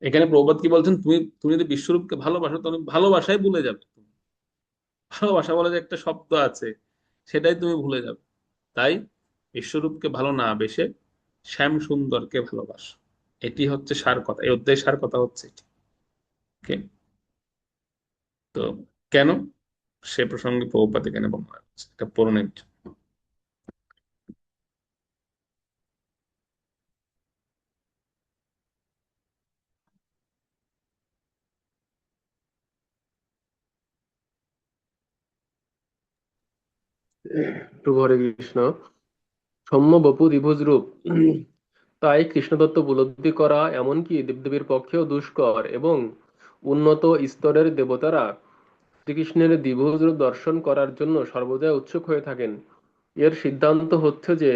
এখানে প্রভুপাদ কি বলছেন, তুমি তুমি যদি বিশ্বরূপকে ভালোবাসো তাহলে ভালোবাসাই ভুলে যাবে। ভালোবাসা বলে যে একটা শব্দ আছে, সেটাই তুমি ভুলে যাবে। তাই বিশ্বরূপকে ভালো না বেসে শ্যাম সুন্দরকে ভালোবাসো। এটি হচ্ছে সার কথা, এই অধ্যায়ের সার কথা হচ্ছে এটি। Okay? তো কেন, সে প্রসঙ্গে প্রভুপাত এখানে বর্ণনা করছে, এটা পূরণের জন্য। প্রভু হরে কৃষ্ণ। সৌম্য বপু দ্বিভুজ রূপ, তাই কৃষ্ণতত্ত্ব উপলব্ধি করা এমনকি দেবদেবীর পক্ষেও দুষ্কর, এবং উন্নত স্তরের দেবতারা শ্রীকৃষ্ণের দ্বিভুজ রূপ দর্শন করার জন্য সর্বদাই উৎসুক হয়ে থাকেন। এর সিদ্ধান্ত হচ্ছে যে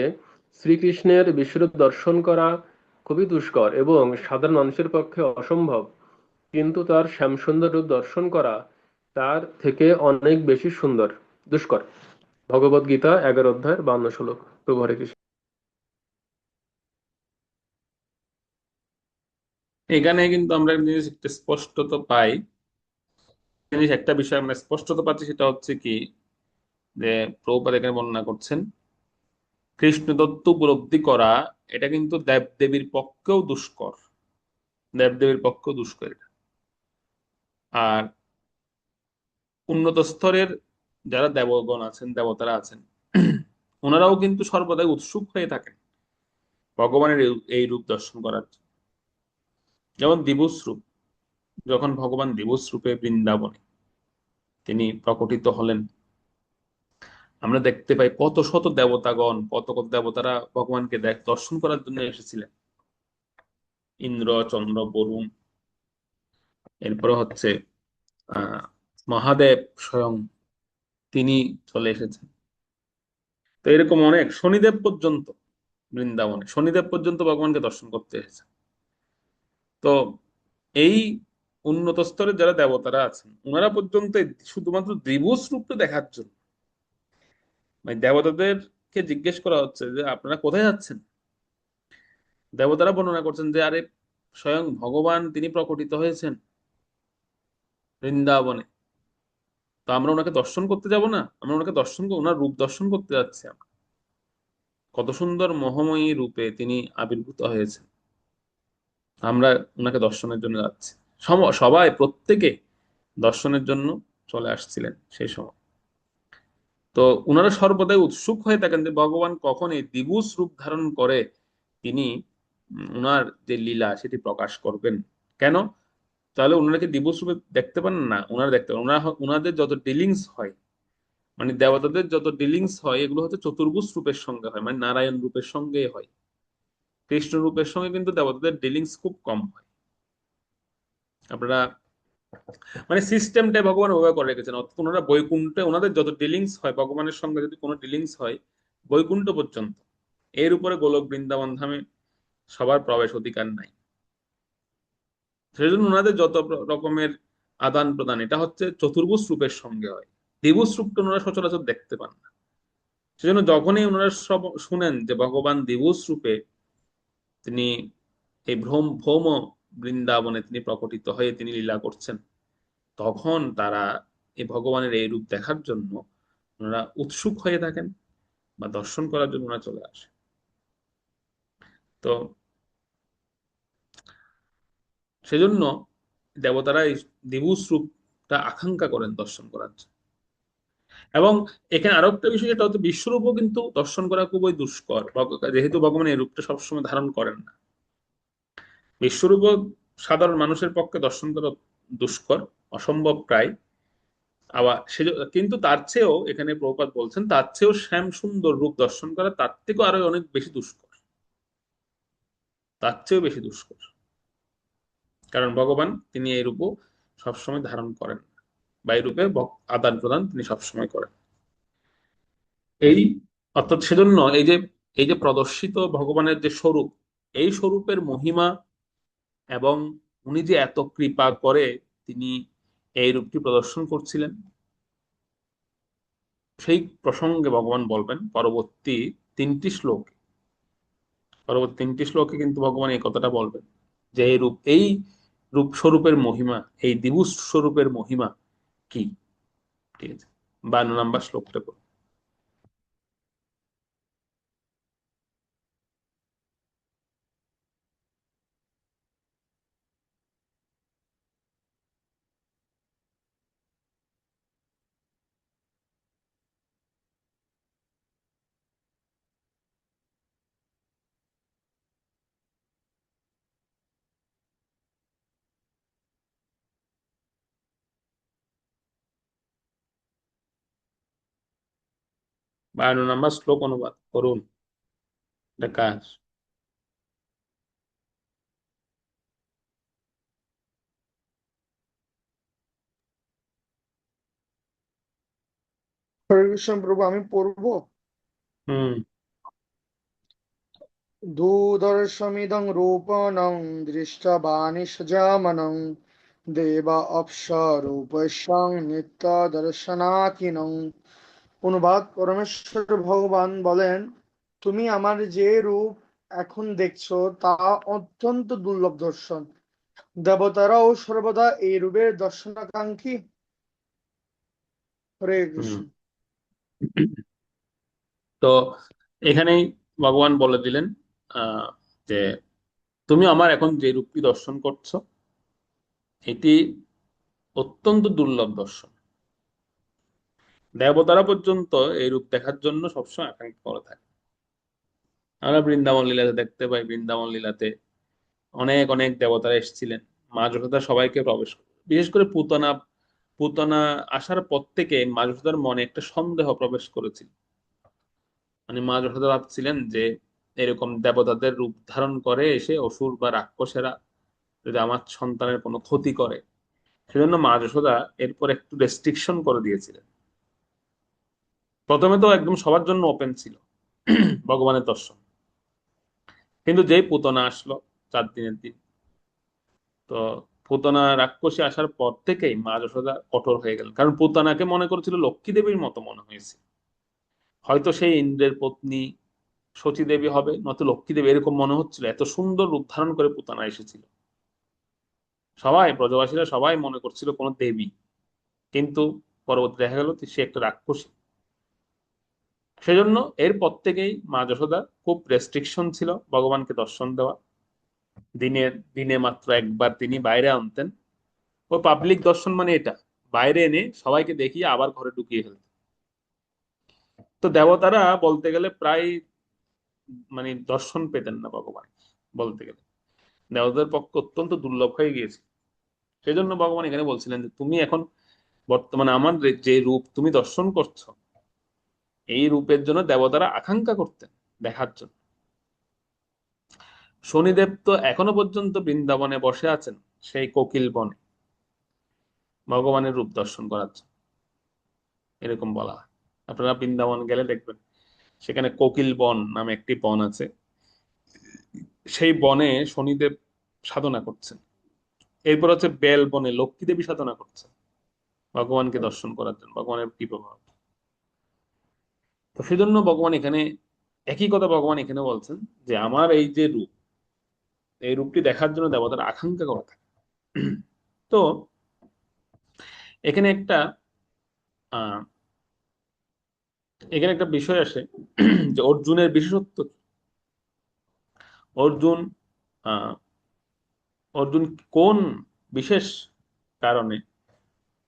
শ্রীকৃষ্ণের বিশ্বরূপ দর্শন করা খুবই দুষ্কর এবং সাধারণ মানুষের পক্ষে অসম্ভব, কিন্তু তার শ্যামসুন্দর রূপ দর্শন করা তার থেকে অনেক বেশি দুষ্কর। ভগবদ গীতা 11 অধ্যায় 52 শ্লোক। প্রভু হরে কৃষ্ণ। এখানে কিন্তু আমরা একটা জিনিস একটু স্পষ্টত পাই, জিনিস একটা বিষয় আমরা স্পষ্টত পাচ্ছি, সেটা হচ্ছে কি, যে প্রভুপাদ এখানে বর্ণনা করছেন কৃষ্ণ তত্ত্ব উপলব্ধি করা এটা কিন্তু দেবদেবীর পক্ষেও দুষ্কর, দেবদেবীর পক্ষেও দুষ্কর এটা। আর উন্নত স্তরের যারা দেবগণ আছেন, দেবতারা আছেন, ওনারাও কিন্তু সর্বদাই উৎসুক হয়ে থাকেন ভগবানের এই রূপ দর্শন করার জন্য। যেমন দিবস রূপ, যখন ভগবান দিবস রূপে বৃন্দাবনে তিনি প্রকটিত হলেন, আমরা দেখতে পাই কত শত দেবতাগণ, কত কত দেবতারা ভগবানকে দর্শন করার জন্য এসেছিলেন। ইন্দ্র, চন্দ্র, বরুণ, এরপরে হচ্ছে আহ মহাদেব স্বয়ং তিনি চলে এসেছেন। তো এরকম অনেক, শনিদেব পর্যন্ত, বৃন্দাবনে শনিদেব পর্যন্ত ভগবানকে দর্শন করতে এসেছে। তো এই উন্নত স্তরের যারা দেবতারা আছেন, ওনারা পর্যন্ত শুধুমাত্র দ্বিভুজ রূপটা দেখার জন্য, মানে দেবতাদেরকে জিজ্ঞেস করা হচ্ছে যে আপনারা কোথায় যাচ্ছেন। দেবতারা বর্ণনা করছেন যে আরে স্বয়ং ভগবান তিনি প্রকটিত হয়েছেন বৃন্দাবনে, তো আমরা ওনাকে দর্শন করতে যাব না? আমরা ওনাকে ওনার রূপ দর্শন করতে যাচ্ছি। আমরা কত সুন্দর মোহময়ী রূপে তিনি আবির্ভূত হয়েছেন, আমরা ওনাকে দর্শনের জন্য যাচ্ছি। সবাই প্রত্যেকে দর্শনের জন্য চলে আসছিলেন সেই সময়। তো ওনারা সর্বদাই উৎসুক হয়ে থাকেন যে ভগবান কখন এই দ্বিভুজ রূপ ধারণ করে তিনি ওনার যে লীলা সেটি প্রকাশ করবেন। কেন? তাহলে ওনারা কি দ্বিভুজ রূপে দেখতে পান না? ওনারা দেখতে পান। ওনাদের যত ডিলিংস হয়, মানে দেবতাদের যত ডিলিংস হয়, এগুলো হচ্ছে চতুর্ভুজ রূপের সঙ্গে হয়, মানে নারায়ণ রূপের সঙ্গে হয়। কৃষ্ণ রূপের সঙ্গে কিন্তু দেবতাদের ডিলিংস খুব কম হয়। আপনারা মানে সিস্টেমটা ভগবান ওভাবে করে রেখেছেন। অর্থাৎ ওনারা বৈকুণ্ঠে ওনাদের যত ডিলিংস হয়, ভগবানের সঙ্গে যদি কোনো ডিলিংস হয়, বৈকুণ্ঠ পর্যন্ত, এর উপরে গোলক বৃন্দাবন ধামে সবার প্রবেশ অধিকার নাই। সেই জন্য ওনাদের যত রকমের আদান প্রদান, এটা হচ্ছে চতুর্ভুজ রূপের সঙ্গে হয়। দ্বিভুজ রূপটা ওনারা সচরাচর দেখতে পান না। সেজন্য যখনই ওনারা সব শুনেন যে ভগবান দ্বিভুজ রূপে তিনি এই ভৌম বৃন্দাবনে তিনি প্রকটিত হয়ে তিনি লীলা করছেন, তখন তারা এই ভগবানের এই রূপ দেখার জন্য ওনারা উৎসুক হয়ে থাকেন বা দর্শন করার জন্য ওনারা চলে আসে। তো সেজন্য দেবতারা এই দ্বিভুজ রূপটা আকাঙ্ক্ষা করেন দর্শন করার জন্য। এবং এখানে আরো একটা বিষয়, যেটা হচ্ছে বিশ্বরূপও কিন্তু দর্শন করা খুবই দুষ্কর, যেহেতু ভগবান এই রূপটা সবসময় ধারণ করেন না। বিশ্বরূপও সাধারণ মানুষের পক্ষে দর্শন করা দুষ্কর, অসম্ভব প্রায়। আবার কিন্তু তার চেয়েও, এখানে প্রভুপাদ বলছেন, তার চেয়েও শ্যাম সুন্দর রূপ দর্শন করা তার থেকেও আরো অনেক বেশি দুষ্কর, তার চেয়েও বেশি দুষ্কর। কারণ ভগবান তিনি এই রূপও সবসময় ধারণ করেন, বা এই রূপে আদান প্রদান তিনি সবসময় করেন। এই অর্থাৎ সেজন্য এই যে প্রদর্শিত ভগবানের যে স্বরূপ, এই স্বরূপের মহিমা, এবং উনি যে এত কৃপা করে তিনি এই রূপটি প্রদর্শন করছিলেন, সেই প্রসঙ্গে ভগবান বলবেন পরবর্তী তিনটি শ্লোকে কিন্তু ভগবান এই কথাটা বলবেন যে এই রূপ, এই রূপ স্বরূপের মহিমা, এই দ্বিভুজ স্বরূপের মহিমা কি? ঠিক আছে, 52 নম্বর শ্লোকটা পড়ুন। বায়ান্ন নম্বর শ্লোক অনুবাদ করুন, এটা কাজ। হরে কৃষ্ণ প্রভু, আমি পড়বো। হুম। দুদর্শমিদং রূপণং দৃষ্টবানিশজামনং দেবা অপ্সরূপস্যং নিত্য দর্শনাকিনং। অনুবাদ: পরমেশ্বর ভগবান বলেন, তুমি আমার যে রূপ এখন দেখছো তা অত্যন্ত দুর্লভ দর্শন। দেবতারাও সর্বদা এই রূপের দর্শনাকাঙ্ক্ষী। হরে কৃষ্ণ। তো এখানেই ভগবান বলে দিলেন যে তুমি আমার এখন যে রূপটি দর্শন করছো এটি অত্যন্ত দুর্লভ দর্শন। দেবতারা পর্যন্ত এই রূপ দেখার জন্য সবসময় আকাঙ্ক্ষা করে থাকে। আমরা বৃন্দাবন লীলাতে দেখতে পাই, বৃন্দাবন লীলাতে অনেক অনেক দেবতারা এসেছিলেন, মা যশোদা সবাইকে প্রবেশ করে। বিশেষ করে পুতনা পুতনা আসার পর থেকে মা যশোদার মনে একটা সন্দেহ প্রবেশ করেছিল। মানে মা যশোদা ভাবছিলেন যে এরকম দেবতাদের রূপ ধারণ করে এসে অসুর বা রাক্ষসেরা যদি আমার সন্তানের কোনো ক্ষতি করে, সেজন্য মা যশোদা এরপর একটু রেস্ট্রিকশন করে দিয়েছিলেন। প্রথমে তো একদম সবার জন্য ওপেন ছিল ভগবানের দর্শন, কিন্তু যেই পুতনা আসলো 4 দিনের দিন, তো পুতনা রাক্ষসী আসার পর থেকেই মা যশোদা কঠোর হয়ে গেলেন। কারণ পুতনাকে মনে করেছিল লক্ষ্মী দেবীর মতো মনে হয়েছে, হয়তো সেই ইন্দ্রের পত্নী সতী দেবী হবে, নয়তো লক্ষ্মী দেবী, এরকম মনে হচ্ছিল। এত সুন্দর রূপ ধারণ করে পুতনা এসেছিল, সবাই ব্রজবাসীরা সবাই মনে করছিল কোন দেবী, কিন্তু পরবর্তী দেখা গেল সে একটা রাক্ষসী। সেজন্য এরপর থেকেই মা যশোদা খুব রেস্ট্রিকশন ছিল ভগবানকে দর্শন দেওয়া। দিনের দিনে মাত্র একবার তিনি বাইরে আনতেন। ও পাবলিক দর্শন মানে এটা, বাইরে এনে সবাইকে দেখিয়ে আবার ঘরে ঢুকিয়ে ফেলতেন। তো দেবতারা বলতে গেলে প্রায় মানে দর্শন পেতেন না ভগবান, বলতে গেলে দেবতাদের পক্ষে অত্যন্ত দুর্লভ হয়ে গিয়েছে। সেই জন্য ভগবান এখানে বলছিলেন যে তুমি এখন বর্তমানে আমার যে রূপ তুমি দর্শন করছো, এই রূপের জন্য দেবতারা আকাঙ্ক্ষা করতেন দেখার জন্য। শনিদেব তো এখনো পর্যন্ত বৃন্দাবনে বসে আছেন, সেই কোকিল বনে ভগবানের রূপ দর্শন করার জন্য, এরকম বলা হয়। আপনারা বৃন্দাবন গেলে দেখবেন সেখানে কোকিল বন নামে একটি বন আছে, সেই বনে শনিদেব সাধনা করছেন। এরপর হচ্ছে বেল বনে লক্ষ্মী দেবী সাধনা করছেন ভগবানকে দর্শন করার জন্য, ভগবানের কি প্রভাব। তো সেজন্য ভগবান এখানে একই কথা ভগবান এখানে বলছেন যে আমার এই যে রূপ, এই রূপটি দেখার জন্য দেবতারা আকাঙ্ক্ষা করে থাকে। তো এখানে একটা আহ এখানে একটা বিষয় আসে যে অর্জুনের বিশেষত্ব কি? অর্জুন আহ অর্জুন কোন বিশেষ কারণে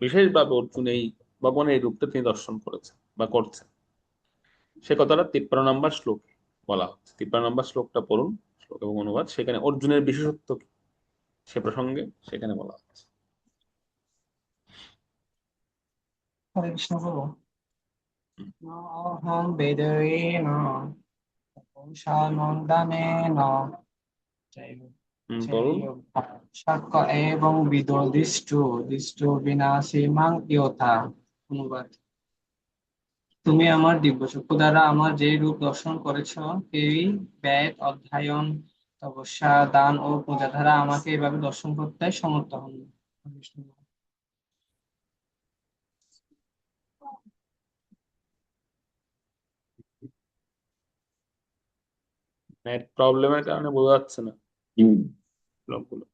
বিশেষভাবে অর্জুন এই ভগবানের এই রূপটা তিনি দর্শন করেছেন বা করছেন, সে কথাটা 53 নম্বর শ্লোকে বলা হচ্ছে। 53 নম্বর শ্লোকটা পড়ুন, শ্লোক এবং অনুবাদ। সেখানে অর্জুনের বিশেষত্ব কি সে প্রসঙ্গে সেখানে বলা হচ্ছে। হরে কৃষ্ণ প্রভু। ন অহং বেদেন নন্দানেন পড়ুন। শাক্য এবং বিদো দিষ্টু বিনাশী মাং ইয়থা। অনুবাদ: তুমি আমার দিব্যচক্ষু দ্বারা আমার যে রূপ দর্শন করেছ, এই বেদ অধ্যয়ন, তপস্যা, দান ও পূজা দ্বারা আমাকে এভাবে দর্শন করতে সমর্থ হন। নেট প্রবলেমের কারণে বোঝা যাচ্ছে না শ্লোকগুলো।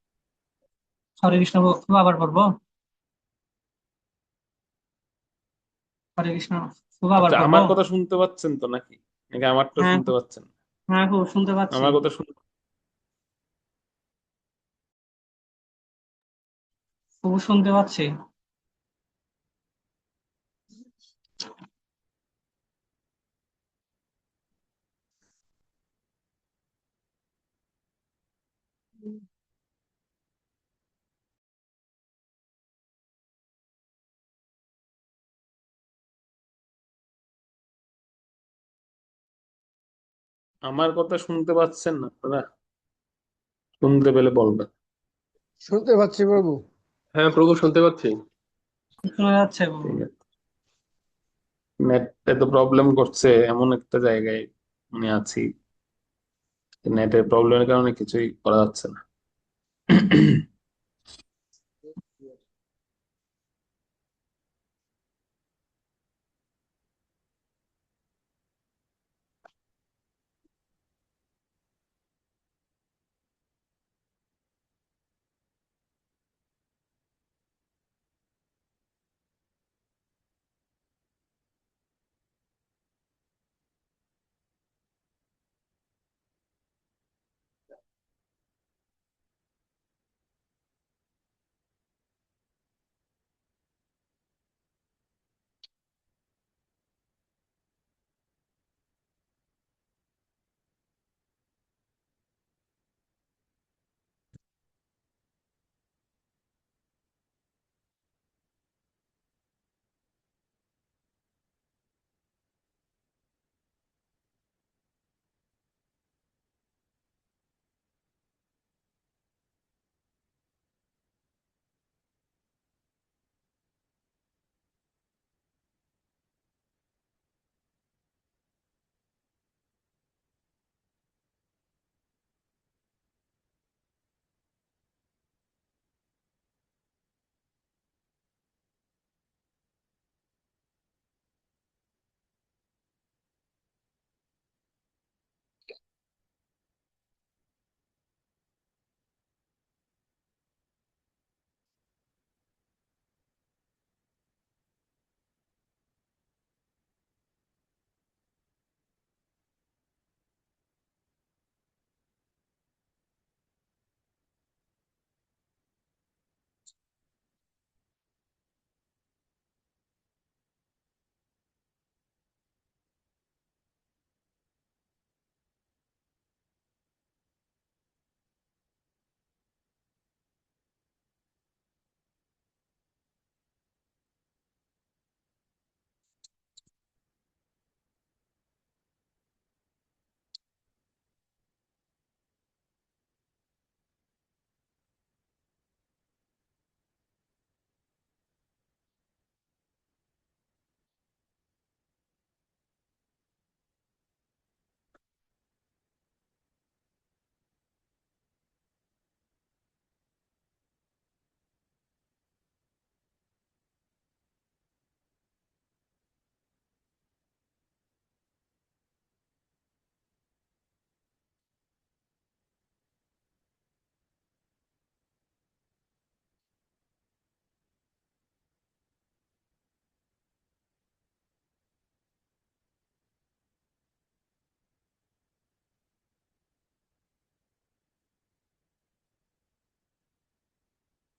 হরে কৃষ্ণ প্রভু, আবার পড়বো? হরে কৃষ্ণ প্রভু, আবার আচ্ছা, পড়বো? আমার কথা শুনতে পাচ্ছেন তো নাকি, নাকি আমারটা হ্যাঁ শুনতে পাচ্ছেন? হ্যাঁ প্রভু, শুনতে পাচ্ছি। আমার কথা শুনতে প্রভু শুনতে পাচ্ছি। আমার কথা শুনতে পাচ্ছেন না আপনারা? শুনতে পেলে বলবেন। শুনতে পাচ্ছি প্রভু। হ্যাঁ প্রভু, শুনতে পাচ্ছি। শোনা যাচ্ছে প্রভু। ঠিক আছে, নেটে তো প্রবলেম করছে, এমন একটা জায়গায় মানে আছি, নেটের প্রবলেমের কারণে কিছুই করা যাচ্ছে না।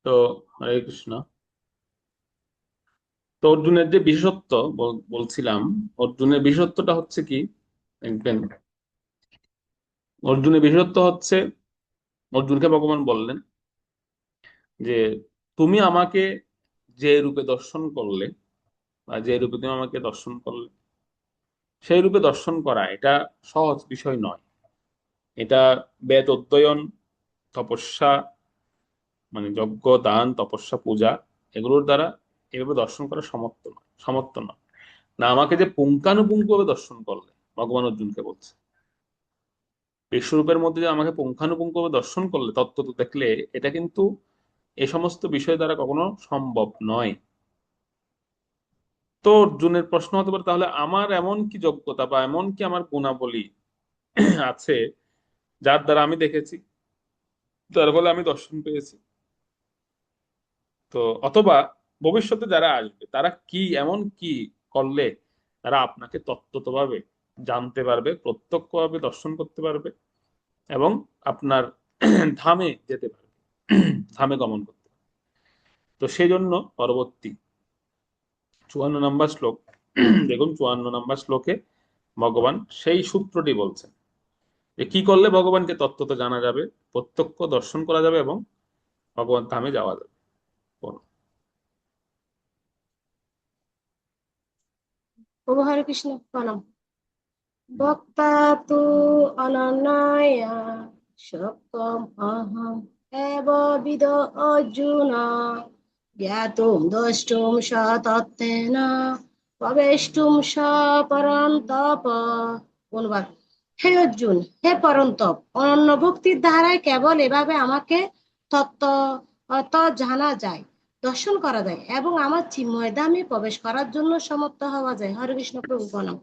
তো হরে কৃষ্ণ। তো অর্জুনের যে বিশেষত্ব বলছিলাম, অর্জুনের বিশেষত্বটা হচ্ছে কি দেখবেন। অর্জুনের বিশেষত্ব হচ্ছে, অর্জুনকে ভগবান বললেন যে তুমি আমাকে যে রূপে দর্শন করলে, বা যে রূপে তুমি আমাকে দর্শন করলে, সেই রূপে দর্শন করা এটা সহজ বিষয় নয়। এটা বেদ অধ্যয়ন, তপস্যা, মানে যজ্ঞ দান তপস্যা পূজা, এগুলোর দ্বারা এভাবে দর্শন করা সমর্থ নয়। না আমাকে যে পুঙ্খানুপুঙ্খ ভাবে দর্শন করলে, ভগবান অর্জুনকে বলছে বিশ্বরূপের মধ্যে যে আমাকে পুঙ্খানুপুঙ্খ ভাবে দর্শন করলে, তত্ত্ব তো দেখলে, এটা কিন্তু এই সমস্ত বিষয় দ্বারা কখনো সম্ভব নয়। তো অর্জুনের প্রশ্ন হতে পারে, তাহলে আমার এমন কি যোগ্যতা বা এমন কি আমার গুণাবলী আছে যার দ্বারা আমি দেখেছি, যার ফলে আমি দর্শন পেয়েছি? তো অথবা ভবিষ্যতে যারা আসবে তারা কি এমন কি করলে তারা আপনাকে তত্ত্বতভাবে জানতে পারবে, প্রত্যক্ষভাবে দর্শন করতে পারবে এবং আপনার ধামে যেতে পারবে, ধামে গমন করতে পারবে। তো সেই জন্য পরবর্তী 54 নম্বর শ্লোক দেখুন, 54 নম্বর শ্লোকে ভগবান সেই সূত্রটি বলছেন যে কি করলে ভগবানকে তত্ত্বত জানা যাবে, প্রত্যক্ষ দর্শন করা যাবে এবং ভগবান ধামে যাওয়া যাবে। বলুন। প্রভু হরে কৃষ্ণ, প্রণাম। বক্তা তু অনন্যয়া সত্যম অহম এব বিদ অর্জুন জ্ঞাতুম দ্রষ্টুম স তত্ত্বেন প্রবেষ্টুম স পরন্তপ। অনুবাদ: হে অর্জুন, হে পরন্তপ, অনন্য ভক্তির দ্বারাই কেবল এভাবে আমাকে তত্ত্ব জানা যায়, দর্শন করা যায় এবং আমার চিন্ময় ধামে প্রবেশ করার জন্য সমর্থ হওয়া যায়। হরে কৃষ্ণ, প্রভু প্রণাম।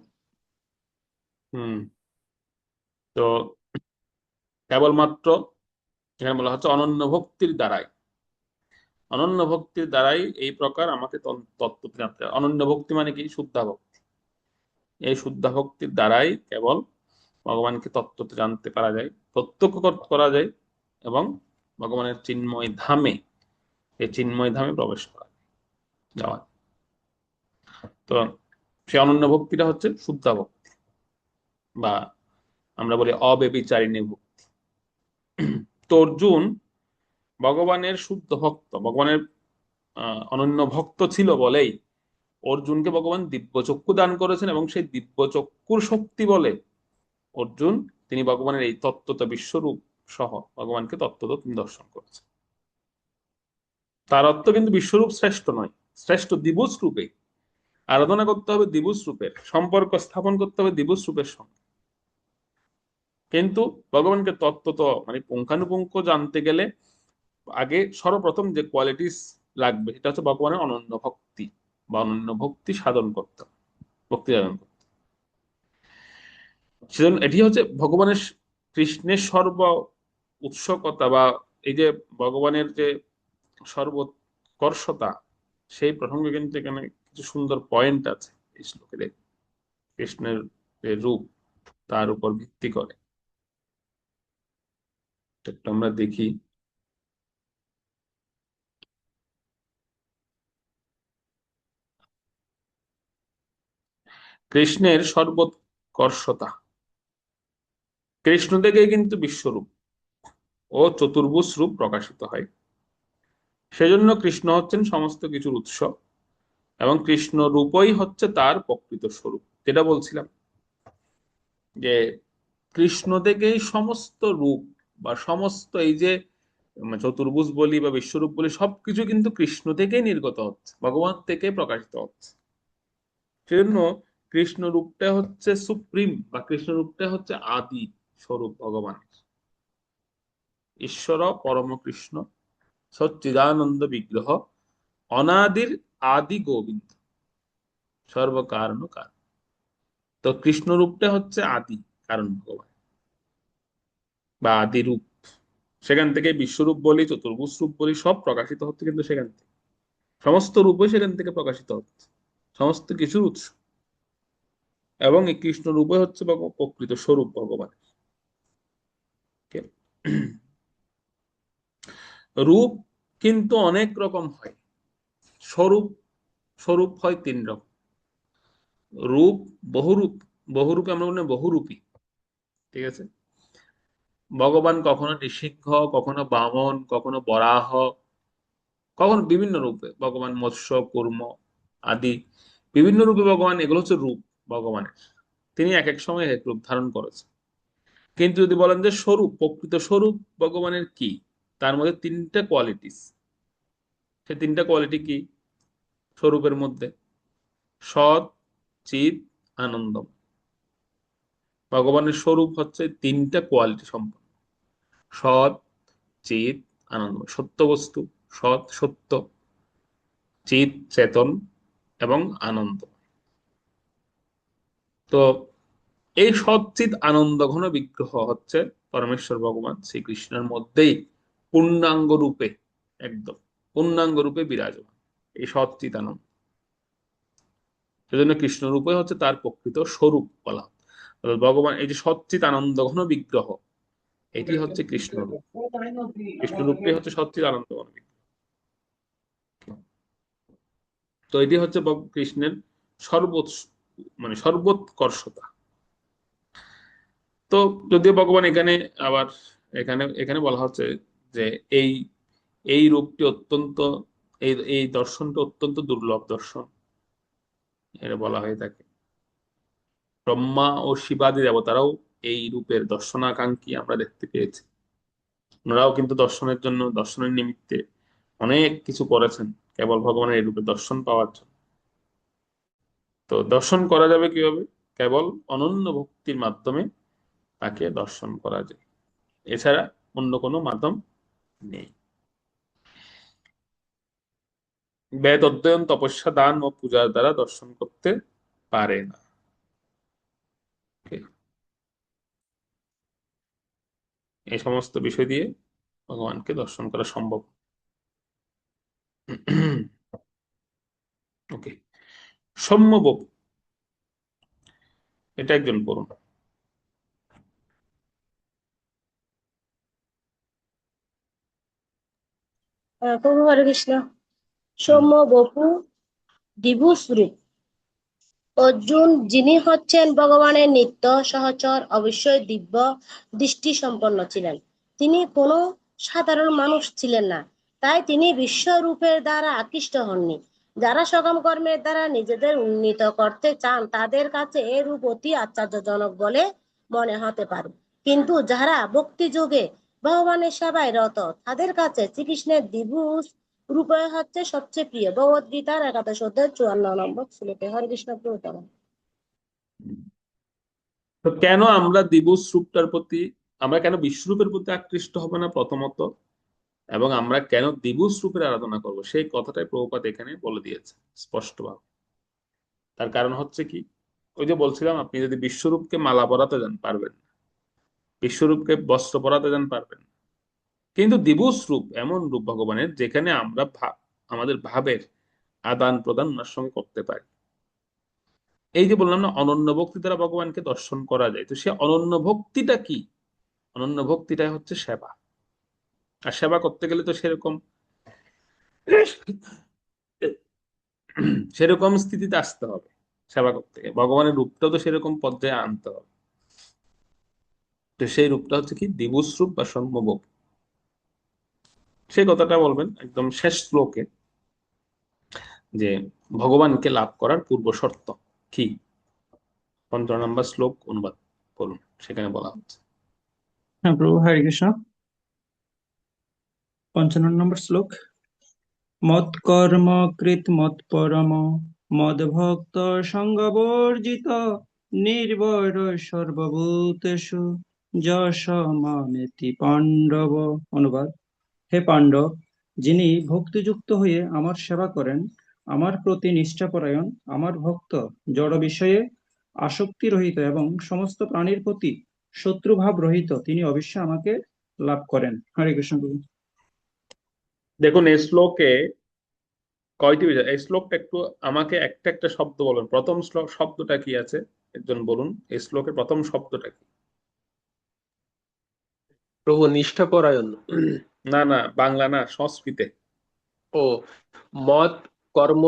তো কেবলমাত্র এখানে বলা হচ্ছে অনন্য ভক্তির দ্বারাই, অনন্য ভক্তির দ্বারাই এই প্রকার আমাকে তত্ত্ব জানতে হবে। অনন্য ভক্তি মানে কি? শুদ্ধা ভক্তি। এই শুদ্ধা ভক্তির দ্বারাই কেবল ভগবানকে তত্ত্বতে জানতে পারা যায়, প্রত্যক্ষ করা যায় এবং ভগবানের চিন্ময় ধামে, এই চিন্ময় ধামে প্রবেশ করা যাওয়া। তো সে অনন্য ভক্তিটা হচ্ছে শুদ্ধা ভক্তি, বা আমরা বলি অব্যভিচারিণী ভক্তি। তো অর্জুন ভগবানের শুদ্ধ ভক্ত, ভগবানের অনন্য ভক্ত ছিল বলেই অর্জুনকে ভগবান দিব্য চক্ষু দান করেছেন এবং সেই দিব্য চক্ষুর শক্তি বলে অর্জুন তিনি ভগবানের এই তত্ত্বত বিশ্বরূপ সহ ভগবানকে তত্ত্বত তিনি দর্শন করেছেন। তার অর্থ কিন্তু বিশ্বরূপ শ্রেষ্ঠ নয়, শ্রেষ্ঠ দিবস রূপে আরাধনা করতে হবে, দিবস রূপের সম্পর্ক স্থাপন করতে হবে দিবস রূপের সঙ্গে। কিন্তু ভগবানকে তত্ত্বত মানে পুঙ্খানুপুঙ্খ জানতে গেলে আগে সর্বপ্রথম যে কোয়ালিটিস লাগবে সেটা হচ্ছে ভগবানের অনন্য ভক্তি বা অনন্য ভক্তি সাধন করতে হবে, ভক্তি সাধন করতে। সেজন্য এটি হচ্ছে ভগবানের কৃষ্ণের সর্ব উৎসকতা বা এই যে ভগবানের যে সর্বোৎকর্ষতা, সেই প্রসঙ্গে কিন্তু এখানে কিছু সুন্দর পয়েন্ট আছে এই শ্লোকের। কৃষ্ণের যে রূপ তার উপর ভিত্তি করে একটু আমরা দেখি। কৃষ্ণের সর্বোৎকর্ষতা, কৃষ্ণ থেকে কিন্তু বিশ্বরূপ ও চতুর্ভুজ রূপ প্রকাশিত হয়। সেজন্য কৃষ্ণ হচ্ছেন সমস্ত কিছুর উৎস এবং কৃষ্ণ রূপই হচ্ছে তার প্রকৃত স্বরূপ। যেটা বলছিলাম যে কৃষ্ণ থেকেই সমস্ত রূপ বা সমস্ত এই যে চতুর্ভুজ বলি বা বিশ্বরূপ বলি সবকিছু কিন্তু কৃষ্ণ থেকেই নির্গত হচ্ছে, ভগবান থেকে প্রকাশিত হচ্ছে। সেজন্য কৃষ্ণ রূপটা হচ্ছে সুপ্রিম বা কৃষ্ণ রূপটা হচ্ছে আদি স্বরূপ ভগবানের। ঈশ্বর পরম কৃষ্ণ সচ্চিদানন্দ বিগ্রহ অনাদির আদি গোবিন্দ সর্বকারণ কারণ। তো কৃষ্ণ রূপটা হচ্ছে আদি কারণ ভগবান বা আদি রূপ। সেখান থেকে বিশ্বরূপ বলি চতুর্ভুজ রূপ বলি সব প্রকাশিত হচ্ছে কিন্তু সেখান থেকে, সমস্ত রূপই সেখান থেকে প্রকাশিত হচ্ছে, সমস্ত কিছুর উৎস। এবং এই কৃষ্ণ রূপে হচ্ছে প্রকৃত স্বরূপ ভগবানের। রূপ কিন্তু অনেক রকম হয়, স্বরূপ স্বরূপ হয় 3 রকম। রূপ বহুরূপ, বহুরূপে আমরা বলি বহুরূপী, ঠিক আছে। ভগবান কখনো নৃসিংহ, কখনো বামন, কখনো বরাহ, কখনো বিভিন্ন রূপে ভগবান মৎস্য কুর্ম আদি বিভিন্ন রূপে ভগবান, এগুলো হচ্ছে রূপ ভগবানের। তিনি এক এক সময় এক রূপ ধারণ করেছেন। কিন্তু যদি বলেন যে স্বরূপ, প্রকৃত স্বরূপ ভগবানের কি, তার মধ্যে 3টা কোয়ালিটিস। সে 3টা কোয়ালিটি কি স্বরূপের মধ্যে? সৎ, চিত, আনন্দ। ভগবানের স্বরূপ হচ্ছে 3টা কোয়ালিটি সম্পন্ন: সৎ, চিত, আনন্দ। সত্য বস্তু, সৎ সত্য, চিত চেতন এবং আনন্দ। তো এই সচ্চিত আনন্দ ঘন বিগ্রহ হচ্ছে পরমেশ্বর ভগবান শ্রীকৃষ্ণের মধ্যেই পূর্ণাঙ্গ রূপে একদম পূর্ণাঙ্গ রূপে বিরাজমান, এই সচ্চিদানন্দ। সেজন্য কৃষ্ণ রূপে হচ্ছে তার প্রকৃত স্বরূপ বলা হয়। অর্থাৎ ভগবান এই যে সচ্চিদানন্দ ঘন বিগ্রহ, এটি হচ্ছে কৃষ্ণ রূপ। কৃষ্ণ রূপটাই হচ্ছে সচ্চিদানন্দ ঘন বিগ্রহ। তো এটি হচ্ছে কৃষ্ণের সর্বোৎ মানে সর্বোৎকর্ষতা। তো যদিও ভগবান এখানে আবার এখানে এখানে বলা হচ্ছে যে এই এই রূপটি অত্যন্ত, এই এই দর্শনটা অত্যন্ত দুর্লভ দর্শন, এটা বলা হয়ে থাকে। ব্রহ্মা ও শিবাদি দেবতারাও এই রূপের দর্শনাকাঙ্ক্ষী আমরা দেখতে পেয়েছি। ওনারাও কিন্তু দর্শনের জন্য, দর্শনের নিমিত্তে অনেক কিছু করেছেন কেবল ভগবানের এই রূপে দর্শন পাওয়ার জন্য। তো দর্শন করা যাবে কিভাবে? কেবল অনন্য ভক্তির মাধ্যমে তাকে দর্শন করা যায়, এছাড়া অন্য কোনো মাধ্যম নেই। বেদ অধ্যয়ন, তপস্যা, দান ও পূজার দ্বারা দর্শন করতে পারে না। এই সমস্ত বিষয় দিয়ে ভগবানকে দর্শন করা সম্ভব। ওকে, সৌম্যবপু, এটা একজন পড়ুন। প্রভু হরে কৃষ্ণ। সৌম্য বপু দ্বিভুজ অর্জুন, যিনি হচ্ছেন ভগবানের নিত্য সহচর, অবশ্যই দিব্য দৃষ্টি সম্পন্ন ছিলেন। তিনি কোনো সাধারণ মানুষ ছিলেন না, তাই তিনি বিশ্বরূপের দ্বারা আকৃষ্ট হননি। যারা সকাম কর্মের দ্বারা নিজেদের উন্নীত করতে চান তাদের কাছে এ রূপ অতি আশ্চর্যজনক বলে মনে হতে পারে, কিন্তু যারা ভক্তি যোগে ভগবানের সেবায় রত তাদের কাছে শ্রীকৃষ্ণের দ্বিভুজ রূপে হচ্ছে সবচেয়ে প্রিয়। ভগবত গীতার 11 অধ্যায় 54 নম্বর শ্লোকে। হরে কৃষ্ণ প্রভুপাদ। তো কেন আমরা দ্বিভুজ রূপটার প্রতি, আমরা কেন বিশ্বরূপের প্রতি আকৃষ্ট হব না প্রথমত, এবং আমরা কেন দ্বিভুজ রূপের আরাধনা করব, সেই কথাটাই প্রভুপাদ এখানে বলে দিয়েছে স্পষ্টভাবে। তার কারণ হচ্ছে কি, ওই যে বলছিলাম, আপনি যদি বিশ্বরূপকে মালা পরাতে যান পারবেন না, বিশ্বরূপকে বস্ত্র পরাতে যান পারবেন না, কিন্তু দ্বিভুজ রূপ এমন রূপ ভগবানের যেখানে আমরা আমাদের ভাবের আদান প্রদান ওনার সঙ্গে করতে পারি। এই যে বললাম না, অনন্য ভক্তি দ্বারা ভগবানকে দর্শন করা যায়, তো সে অনন্য ভক্তিটা কি? অনন্য ভক্তিটাই হচ্ছে সেবা। আর সেবা করতে গেলে তো সেরকম সেরকম স্থিতিতে আসতে হবে। সেবা করতে গেলে ভগবানের রূপটাও তো সেরকম পর্যায়ে আনতে হবে। তো সেই রূপটা হচ্ছে কি? দ্বিভুজ রূপ বা সম্ভব। সেই কথাটা বলবেন একদম শেষ শ্লোকে, যে ভগবানকে লাভ করার পূর্ব শর্ত কি। 15 নম্বর শ্লোক অনুবাদ করুন, সেখানে বলা হচ্ছে। হ্যাঁ প্রভু, হরে কৃষ্ণ। 55 নম্বর শ্লোক। মৎকর্ম কৃত মৎপরম মদ্ভক্ত সঙ্গবর্জিত নির্ভর সর্বভূতেষু যশ মামেতি পাণ্ডব। অনুবাদ: হে পাণ্ডব, যিনি ভক্তিযুক্ত হয়ে আমার সেবা করেন, আমার প্রতি নিষ্ঠাপরায়ণ, আমার ভক্ত, জড় বিষয়ে আসক্তি রহিত এবং সমস্ত প্রাণীর প্রতি শত্রুভাব রহিত, তিনি অবশ্যই আমাকে লাভ করেন। হরে কৃষ্ণ প্রভু। দেখুন এই শ্লোকে কয়টি বিষয়, এই শ্লোকটা একটু আমাকে একটা একটা শব্দ বলুন। প্রথম শ্লোক শব্দটা কি আছে একজন বলুন, এই শ্লোকের প্রথম শব্দটা কি? প্রভু নিষ্ঠাপরায়ণ। না না, বাংলা না, সংস্কৃতে। ও, মত কর্ম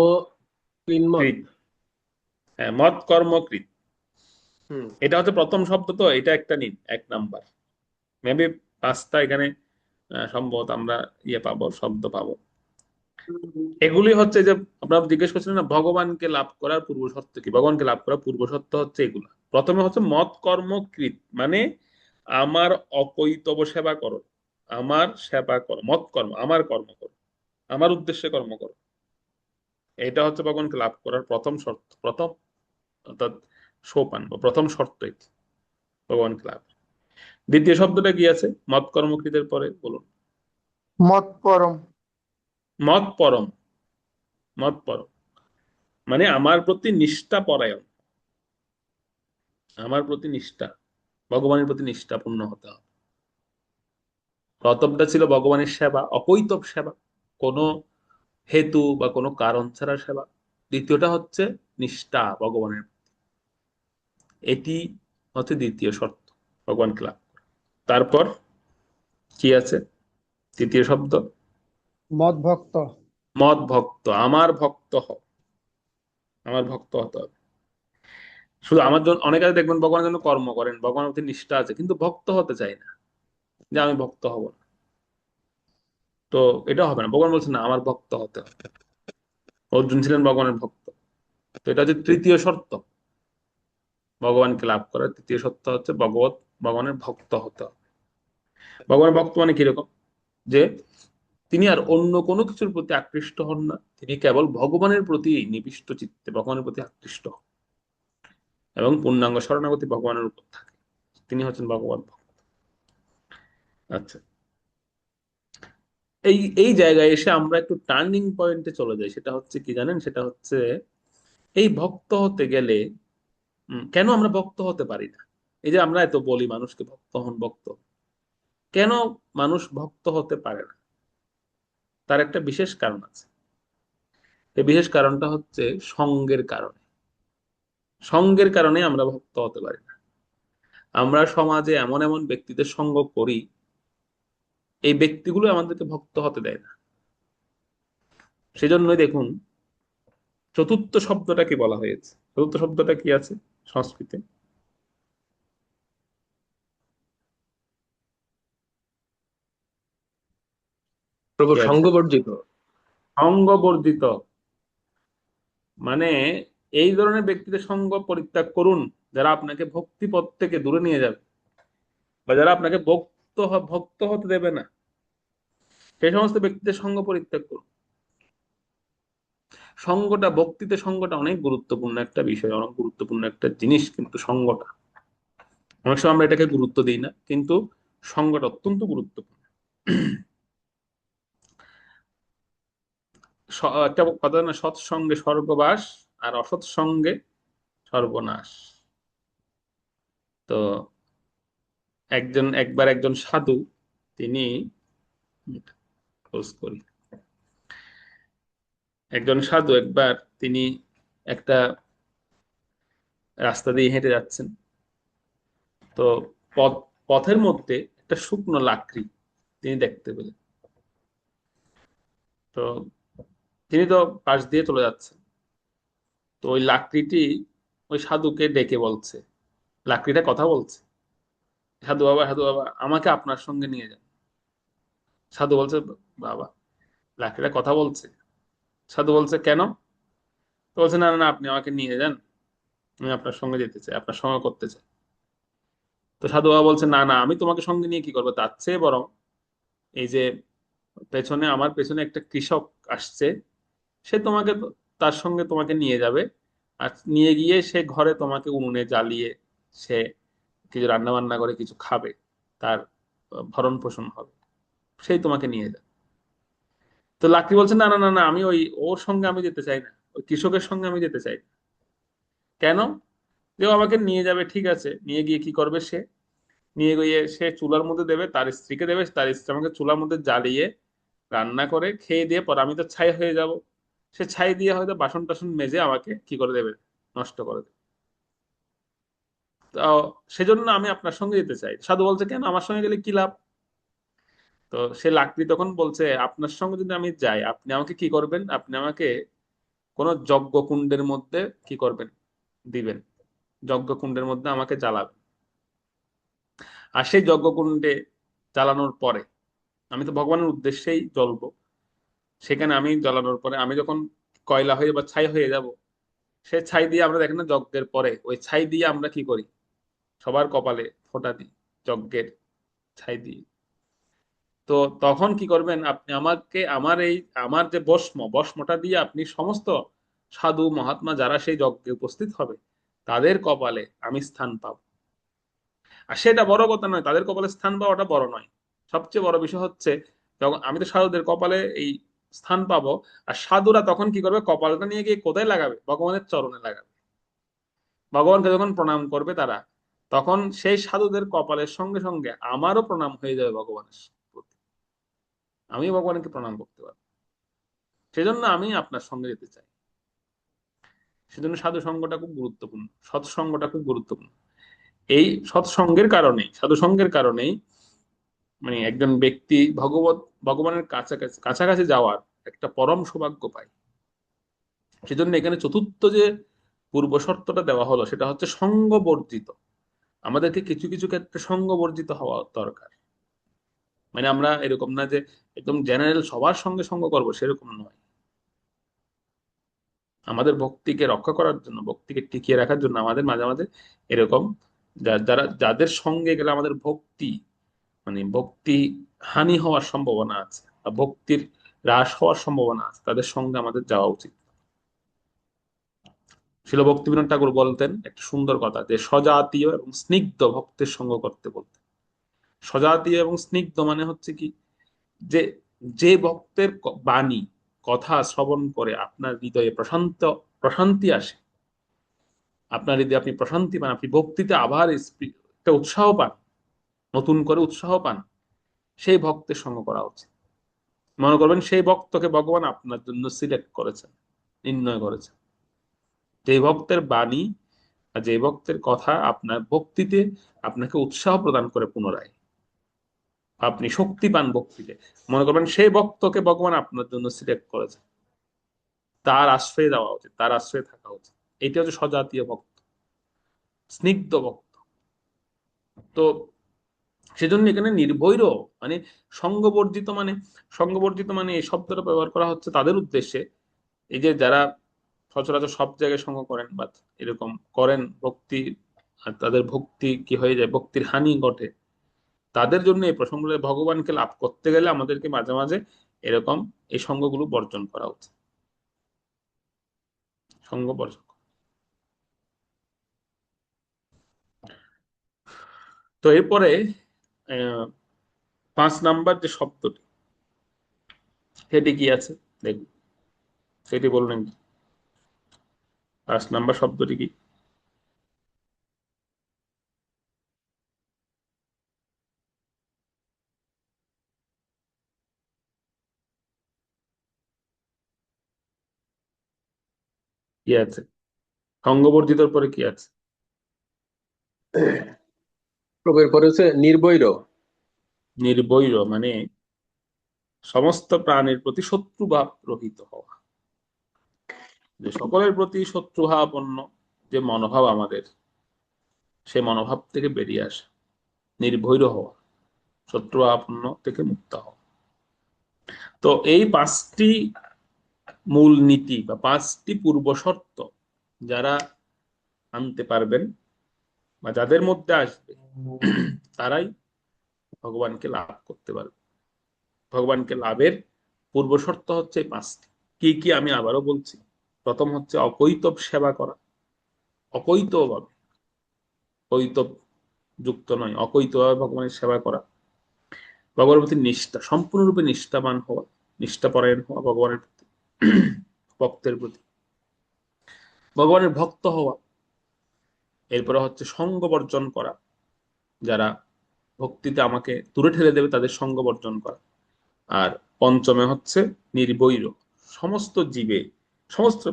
ক্রিন্মত। কৃত, হ্যাঁ, মত কর্ম কৃত, হুম। এটা হচ্ছে প্রথম শব্দ। তো এটা একটা নিন, 1 নাম্বার। মেবি 5টা এখানে সম্ভবত আমরা পাবো, শব্দ পাবো। এগুলি হচ্ছে যে আপনারা জিজ্ঞেস করছিলেন না, ভগবানকে লাভ করার পূর্ব শর্ত কি। ভগবানকে লাভ করার পূর্ব শর্ত হচ্ছে এগুলো। প্রথমে হচ্ছে মত কর্ম কৃত, মানে আমার অকৈতব সেবা করো, আমার সেবা করো। মত কর্ম, আমার কর্ম করো, আমার উদ্দেশ্যে কর্ম করো। এটা হচ্ছে ভগবানকে লাভ করার প্রথম শর্ত, প্রথম অর্থাৎ সোপান বা প্রথম শর্ত এটি ভগবানকে লাভ। দ্বিতীয় শব্দটা কি আছে মত কর্মকৃতের পরে বলুন? মত পরম। মত পরম, মত পরম মানে আমার প্রতি নিষ্ঠা পরায়ণ, আমার প্রতি নিষ্ঠা, ভগবানের প্রতি নিষ্ঠাপূর্ণ হতে হবে। প্রথমটা ছিল ভগবানের সেবা, অকৈতব সেবা, কোনো হেতু বা কোনো কারণ ছাড়া সেবা। দ্বিতীয়টা হচ্ছে নিষ্ঠা ভগবানের, এটি হচ্ছে দ্বিতীয় শর্ত ভগবানকে লাভ করা। তারপর কি আছে তৃতীয় শব্দ? মদ ভক্ত। মদ ভক্ত, আমার ভক্ত হও, আমার ভক্ত হতে হবে। শুধু আমার জন্য, অনেকে দেখবেন ভগবানের জন্য কর্ম করেন, ভগবানের প্রতি নিষ্ঠা আছে, কিন্তু ভক্ত হতে চায় না, যে আমি ভক্ত হব না। তো এটা হবে না, ভগবান বলছেন না আমার ভক্ত হতে হবে। অর্জুন ছিলেন ভগবানের ভক্ত। তো এটা হচ্ছে তৃতীয় শর্ত ভগবানকে লাভ করার। তৃতীয় শর্ত হচ্ছে ভগবানের ভক্ত হতে হবে। ভগবানের ভক্ত মানে কিরকম? যে তিনি আর অন্য কোনো কিছুর প্রতি আকৃষ্ট হন না, তিনি কেবল ভগবানের প্রতি নিবিষ্ট চিত্তে ভগবানের প্রতি আকৃষ্ট হন এবং পূর্ণাঙ্গ শরণাগতি ভগবানের উপর থাকে। তিনি হচ্ছেন ভগবান ভক্ত। আচ্ছা, এই এই জায়গায় এসে আমরা একটু টার্নিং পয়েন্টে চলে যাই। সেটা হচ্ছে কি জানেন? সেটা হচ্ছে এই ভক্ত হতে গেলে কেন আমরা ভক্ত হতে পারি না? এই যে আমরা এত বলি মানুষকে ভক্ত হন, ভক্ত, কেন মানুষ ভক্ত হতে পারে না? তার একটা বিশেষ কারণ আছে। এই বিশেষ কারণটা হচ্ছে সঙ্গের কারণে। সঙ্গের কারণে আমরা ভক্ত হতে পারি না। আমরা সমাজে এমন এমন ব্যক্তিদের সঙ্গ করি, এই ব্যক্তিগুলো আমাদেরকে ভক্ত হতে দেয় না। সেজন্যই দেখুন চতুর্থ শব্দটা কি বলা হয়েছে? চতুর্থ শব্দটা কি আছে সংস্কৃতে? প্রভু কি আছে? সঙ্গবর্জিত। সঙ্গবর্জিত। মানে এই ধরনের ব্যক্তিদের সঙ্গ পরিত্যাগ করুন, যারা আপনাকে ভক্তি পথ থেকে দূরে নিয়ে যাবে, বা যারা আপনাকে ভক্ত হতে দেবে না, সেই সমস্ত ব্যক্তিদের সঙ্গ পরিত্যাগ করুন। সঙ্গটা, ভক্তিতে সঙ্গটা অনেক গুরুত্বপূর্ণ একটা বিষয়, অনেক গুরুত্বপূর্ণ একটা জিনিস। কিন্তু সঙ্গটা অনেক সময় আমরা এটাকে গুরুত্ব দিই না, কিন্তু সঙ্গটা অত্যন্ত গুরুত্বপূর্ণ। একটা কথা না, সৎসঙ্গে স্বর্গবাস আর অসৎ সঙ্গে সর্বনাশ। তো একবার একজন সাধু, তিনি, খোঁজ করি, একজন সাধু একবার তিনি একটা রাস্তা দিয়ে হেঁটে যাচ্ছেন। তো পথের মধ্যে একটা শুকনো লাকড়ি তিনি দেখতে পেলেন। তো তিনি তো পাশ দিয়ে চলে যাচ্ছেন। তো ওই লাকড়িটি ওই সাধুকে ডেকে বলছে, লাকড়িটা কথা বলছে, সাধু বাবা, সাধু বাবা, আমাকে আপনার সঙ্গে নিয়ে যান। সাধু বলছে, বাবা, লাকড়িটা কথা বলছে? সাধু বলছে, কেন? তো বলছে, না না না, আপনি আমাকে নিয়ে যান, আমি আপনার সঙ্গে যেতে চাই, আপনার সঙ্গে করতে চাই। তো সাধু বাবা বলছে, না না, আমি তোমাকে সঙ্গে নিয়ে কি করবো, তার চেয়ে বরং এই যে আমার পেছনে একটা কৃষক আসছে, সে তোমাকে, তার সঙ্গে তোমাকে নিয়ে যাবে, আর নিয়ে গিয়ে সে ঘরে তোমাকে উনুনে জ্বালিয়ে সে কিছু রান্না বান্না করে কিছু খাবে, তার ভরণ পোষণ হবে, সেই তোমাকে নিয়ে যাবে। তো লাকড়ি বলছে, না না না না, আমি ওর সঙ্গে আমি যেতে চাই না, ওই কৃষকের সঙ্গে আমি যেতে চাই না। কেন? যে ও আমাকে নিয়ে যাবে, ঠিক আছে, নিয়ে গিয়ে কি করবে? সে নিয়ে গিয়ে সে চুলার মধ্যে দেবে, তার স্ত্রীকে দেবে, তার স্ত্রী আমাকে চুলার মধ্যে জ্বালিয়ে রান্না করে খেয়ে দিয়ে পর আমি তো ছাই হয়ে যাব। সে ছাই দিয়ে হয়তো বাসন টাসন মেজে আমাকে কি করে দেবে, নষ্ট করে দেবে। তো সেজন্য আমি আপনার সঙ্গে যেতে চাই। সাধু বলছে, কেন, আমার সঙ্গে গেলে কি লাভ? তো সে লাকড়ি তখন বলছে, আপনার সঙ্গে যদি আমি যাই, আপনি আমাকে কি করবেন? আপনি আমাকে কোন যজ্ঞ কুণ্ডের মধ্যে কি করবেন, দিবেন, যজ্ঞ কুণ্ডের মধ্যে আমাকে জ্বালাবেন। আর সেই যজ্ঞ কুণ্ডে জ্বালানোর পরে আমি তো ভগবানের উদ্দেশ্যেই জ্বলবো, সেখানে আমি জ্বালানোর পরে আমি যখন কয়লা হয়ে বা ছাই হয়ে যাব, সে ছাই দিয়ে, আমরা দেখেন না যজ্ঞের পরে ওই ছাই দিয়ে আমরা কি করি, সবার কপালে ফোঁটা দিই, যজ্ঞের ছাই দিয়ে। তো তখন কি করবেন আপনি, আমাকে আমার যে ভস্মটা দিয়ে আপনি সমস্ত সাধু মহাত্মা যারা সেই যজ্ঞে উপস্থিত হবে তাদের কপালে আমি স্থান পাবো। আর সেটা বড় কথা নয়, তাদের কপালে স্থান পাওয়াটা বড় নয়, সবচেয়ে বড় বিষয় হচ্ছে যখন আমি তো সাধুদের কপালে এই স্থান পাবো, আর সাধুরা তখন কি করবে, কপালটা নিয়ে গিয়ে কোথায় লাগাবে? ভগবানের চরণে লাগাবে। ভগবানকে যখন প্রণাম করবে তারা, তখন সেই সাধুদের কপালের সঙ্গে সঙ্গে আমারও প্রণাম হয়ে যাবে ভগবানের প্রতি, আমি ভগবানকে প্রণাম করতে পারবো। সেজন্য আমি আপনার সঙ্গে যেতে চাই। সেজন্য সাধু সঙ্গটা খুব গুরুত্বপূর্ণ, সৎসঙ্গটা খুব গুরুত্বপূর্ণ। এই সৎসঙ্গের কারণেই, সাধু সঙ্গের কারণেই মানে একজন ব্যক্তি ভগবানের কাছাকাছি কাছাকাছি যাওয়ার একটা পরম সৌভাগ্য পায়। সেজন্য এখানে চতুর্থ যে পূর্ব শর্তটা দেওয়া হলো সেটা হচ্ছে সঙ্গ বর্জিত। আমাদেরকে কিছু কিছু ক্ষেত্রে সঙ্গ বর্জিত হওয়া দরকার। মানে আমরা এরকম না যে একদম জেনারেল সবার সঙ্গে সঙ্গ করবো, সেরকম নয়। আমাদের ভক্তিকে রক্ষা করার জন্য, ভক্তিকে টিকিয়ে রাখার জন্য আমাদের মাঝে মাঝে এরকম যাদের সঙ্গে গেলে আমাদের ভক্তি মানে ভক্তি হানি হওয়ার সম্ভাবনা আছে বা ভক্তির হ্রাস হওয়ার সম্ভাবনা আছে, তাদের সঙ্গে আমাদের যাওয়া উচিত। শিল ভক্তিবিনোদ ঠাকুর বলতেন একটা সুন্দর কথা, যে সজাতীয় এবং স্নিগ্ধ ভক্তের সঙ্গ করতে বলতেন। সজাতীয় এবং স্নিগ্ধ মানে হচ্ছে কি, যে যে ভক্তের বাণী কথা শ্রবণ করে আপনার হৃদয়ে প্রশান্তি আসে, আপনার হৃদয়ে আপনি প্রশান্তি পান, আপনি ভক্তিতে আবার একটা উৎসাহ পান, নতুন করে উৎসাহ পান, সেই ভক্তের সঙ্গ করা উচিত। মনে করবেন সেই ভক্তকে ভগবান আপনার জন্য সিলেক্ট করেছেন, নির্ণয় করেছেন। যে ভক্তের বাণী আর যে ভক্তের কথা আপনার ভক্তিতে আপনাকে উৎসাহ প্রদান করে, পুনরায় আপনি শক্তি পান ভক্তিতে, মনে করবেন সেই ভক্তকে ভগবান আপনার জন্য সিলেক্ট করেছেন। তার আশ্রয়ে যাওয়া উচিত, তার আশ্রয়ে থাকা উচিত। এটা হচ্ছে সজাতীয় ভক্ত, স্নিগ্ধ ভক্ত। তো সেজন্য এখানে নির্ভৈর মানে সঙ্গবর্জিত, মানে সঙ্গবর্জিত মানে এই শব্দটা ব্যবহার করা হচ্ছে তাদের উদ্দেশ্যে, এই যে যারা সচরাচর সব জায়গায় সঙ্গ করেন বা এরকম করেন ভক্তি, আর তাদের ভক্তি কি হয়ে যায়, ভক্তির হানি ঘটে, তাদের জন্য এই প্রসঙ্গগুলো। ভগবানকে লাভ করতে গেলে আমাদেরকে মাঝে মাঝে এরকম এই সঙ্গগুলো বর্জন করা উচিত, সঙ্গ বর্জন। তো এরপরে 5 নাম্বার যে শব্দটি, সেটি কি আছে দেখুন, সেটি বললেন কি? 5 নাম্বার শব্দটি কি? কি আছে? সঙ্গবর্জিতর পরে কি আছে? প্রভুর পরে হচ্ছে নির্বৈর। নির্বৈর মানে সমস্ত প্রাণীর প্রতি শত্রুভাব রহিত হওয়া, যে সকলের প্রতি শত্রুভাবাপন্ন যে মনোভাব আমাদের, সে মনোভাব থেকে বেরিয়ে আসা, নির্ভৈর হওয়া, শত্রুভাবাপন্ন থেকে মুক্ত হওয়া। তো এই 5টি মূল নীতি বা 5টি পূর্ব শর্ত যারা আনতে পারবেন বা যাদের মধ্যে আসবে, তারাই ভগবানকে লাভ করতে পারবে। ভগবানকে লাভের পূর্ব শর্ত হচ্ছে এই 5টি। কি কি আমি আবারও বলছি। প্রথম হচ্ছে অকৈতব সেবা করা, অকৈতভাবে, কৈতব যুক্ত নয়, অকৈতভাবে ভগবানের সেবা করা। ভগবানের প্রতি নিষ্ঠা, সম্পূর্ণরূপে নিষ্ঠাবান হওয়া, নিষ্ঠাপরায়ণ হওয়া ভগবানের প্রতি, ভক্তের প্রতি, ভগবানের ভক্ত হওয়া। এরপরে হচ্ছে সঙ্গ বর্জন করা, যারা ভক্তিতে আমাকে দূরে ঠেলে দেবে তাদের সঙ্গ বর্জন করা। আর পঞ্চমে হচ্ছে নির্বৈর, সমস্ত জীবে, সমস্ত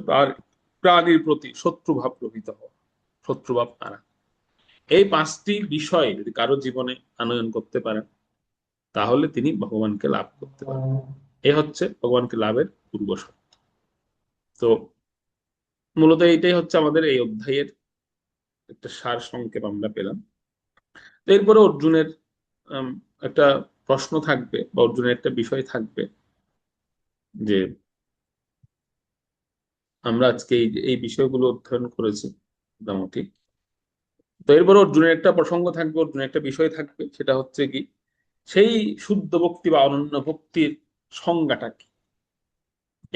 প্রাণীর প্রতি শত্রুভাব রহিত হওয়া, শত্রুভাব তারা। এই 5টি বিষয় যদি কারো জীবনে আনয়ন করতে পারেন, তাহলে তিনি ভগবানকে লাভ করতে পারেন। এ হচ্ছে ভগবানকে লাভের পূর্ব শর্ত। তো মূলত এইটাই হচ্ছে আমাদের এই অধ্যায়ের একটা সার সংক্ষেপ আমরা পেলাম। এরপরে অর্জুনের একটা প্রশ্ন থাকবে বা অর্জুনের একটা বিষয় থাকবে, যে আমরা আজকে এই বিষয়গুলো অধ্যয়ন করেছি মোটামুটি। তো এরপরে অর্জুনের একটা প্রসঙ্গ থাকবে, অর্জুনের একটা বিষয় থাকবে, সেটা হচ্ছে কি, সেই শুদ্ধ ভক্তি বা অনন্য ভক্তির সংজ্ঞাটা কি,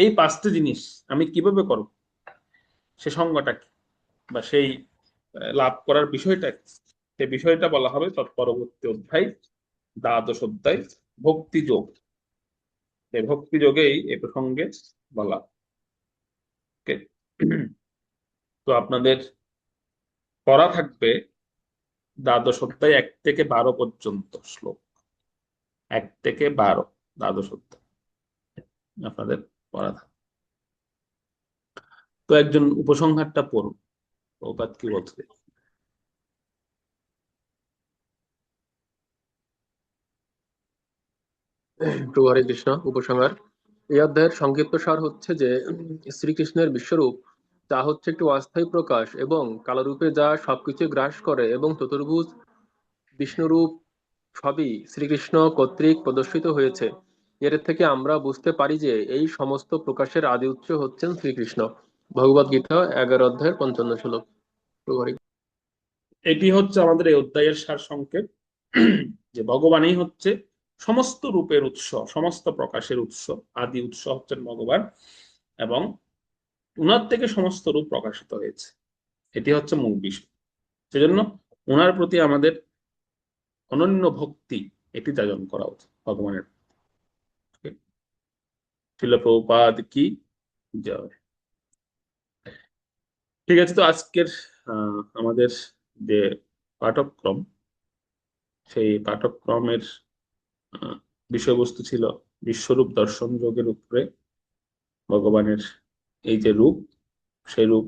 এই 5টি জিনিস আমি কিভাবে করব, সে সংজ্ঞাটা কি বা সেই লাভ করার বিষয়টা কি, সেই বিষয়টা বলা হবে তৎপরবর্তী অধ্যায়, দ্বাদশ অধ্যায় ভক্তি যোগ। এই ভক্তি যোগেই এই প্রসঙ্গে বলা। ওকে, তো আপনাদের পড়া থাকবে দ্বাদশ অধ্যায় 1 থেকে 12 পর্যন্ত শ্লোক, 1 থেকে 12 দ্বাদশ অধ্যায় আপনাদের পড়া থাকবে। তো একজন উপসংহারটা পড়ুন, প্রভুপাদ কি বলছে। প্রভু হরে কৃষ্ণ। উপসংহার। এই অধ্যায়ের সংক্ষিপ্ত সার হচ্ছে যে শ্রীকৃষ্ণের বিশ্বরূপ তা হচ্ছে একটি অস্থায়ী প্রকাশ এবং কালরূপে যা সবকিছু গ্রাস করে, এবং চতুর্ভুজ বিষ্ণুরূপ সবই শ্রীকৃষ্ণ কর্তৃক প্রদর্শিত হয়েছে। এর থেকে আমরা বুঝতে পারি যে এই সমস্ত প্রকাশের আদি উৎস হচ্ছেন শ্রীকৃষ্ণ। ভগবদ গীতা 11 অধ্যায়ের 55 শ্লোক। প্রভু হরে কৃষ্ণ। এটি হচ্ছে আমাদের এই অধ্যায়ের সার সংক্ষেপ, যে ভগবানই হচ্ছে সমস্ত রূপের উৎস, সমস্ত প্রকাশের উৎস, আদি উৎস হচ্ছেন ভগবান, এবং উনার থেকে সমস্ত রূপ প্রকাশিত হয়েছে। এটি হচ্ছে মূল বিষয়। সেজন্য ওনার প্রতি আমাদের অনন্য ভক্তি এটি যাজন করা উচিত ভগবানের। শিল প্রভুপাদ কি জয়। ঠিক আছে, তো আজকের আমাদের যে পাঠক্রম, সেই পাঠক্রমের বিষয়বস্তু ছিল বিশ্বরূপ দর্শন যোগের উপরে ভগবানের এই যে রূপ, সেই রূপ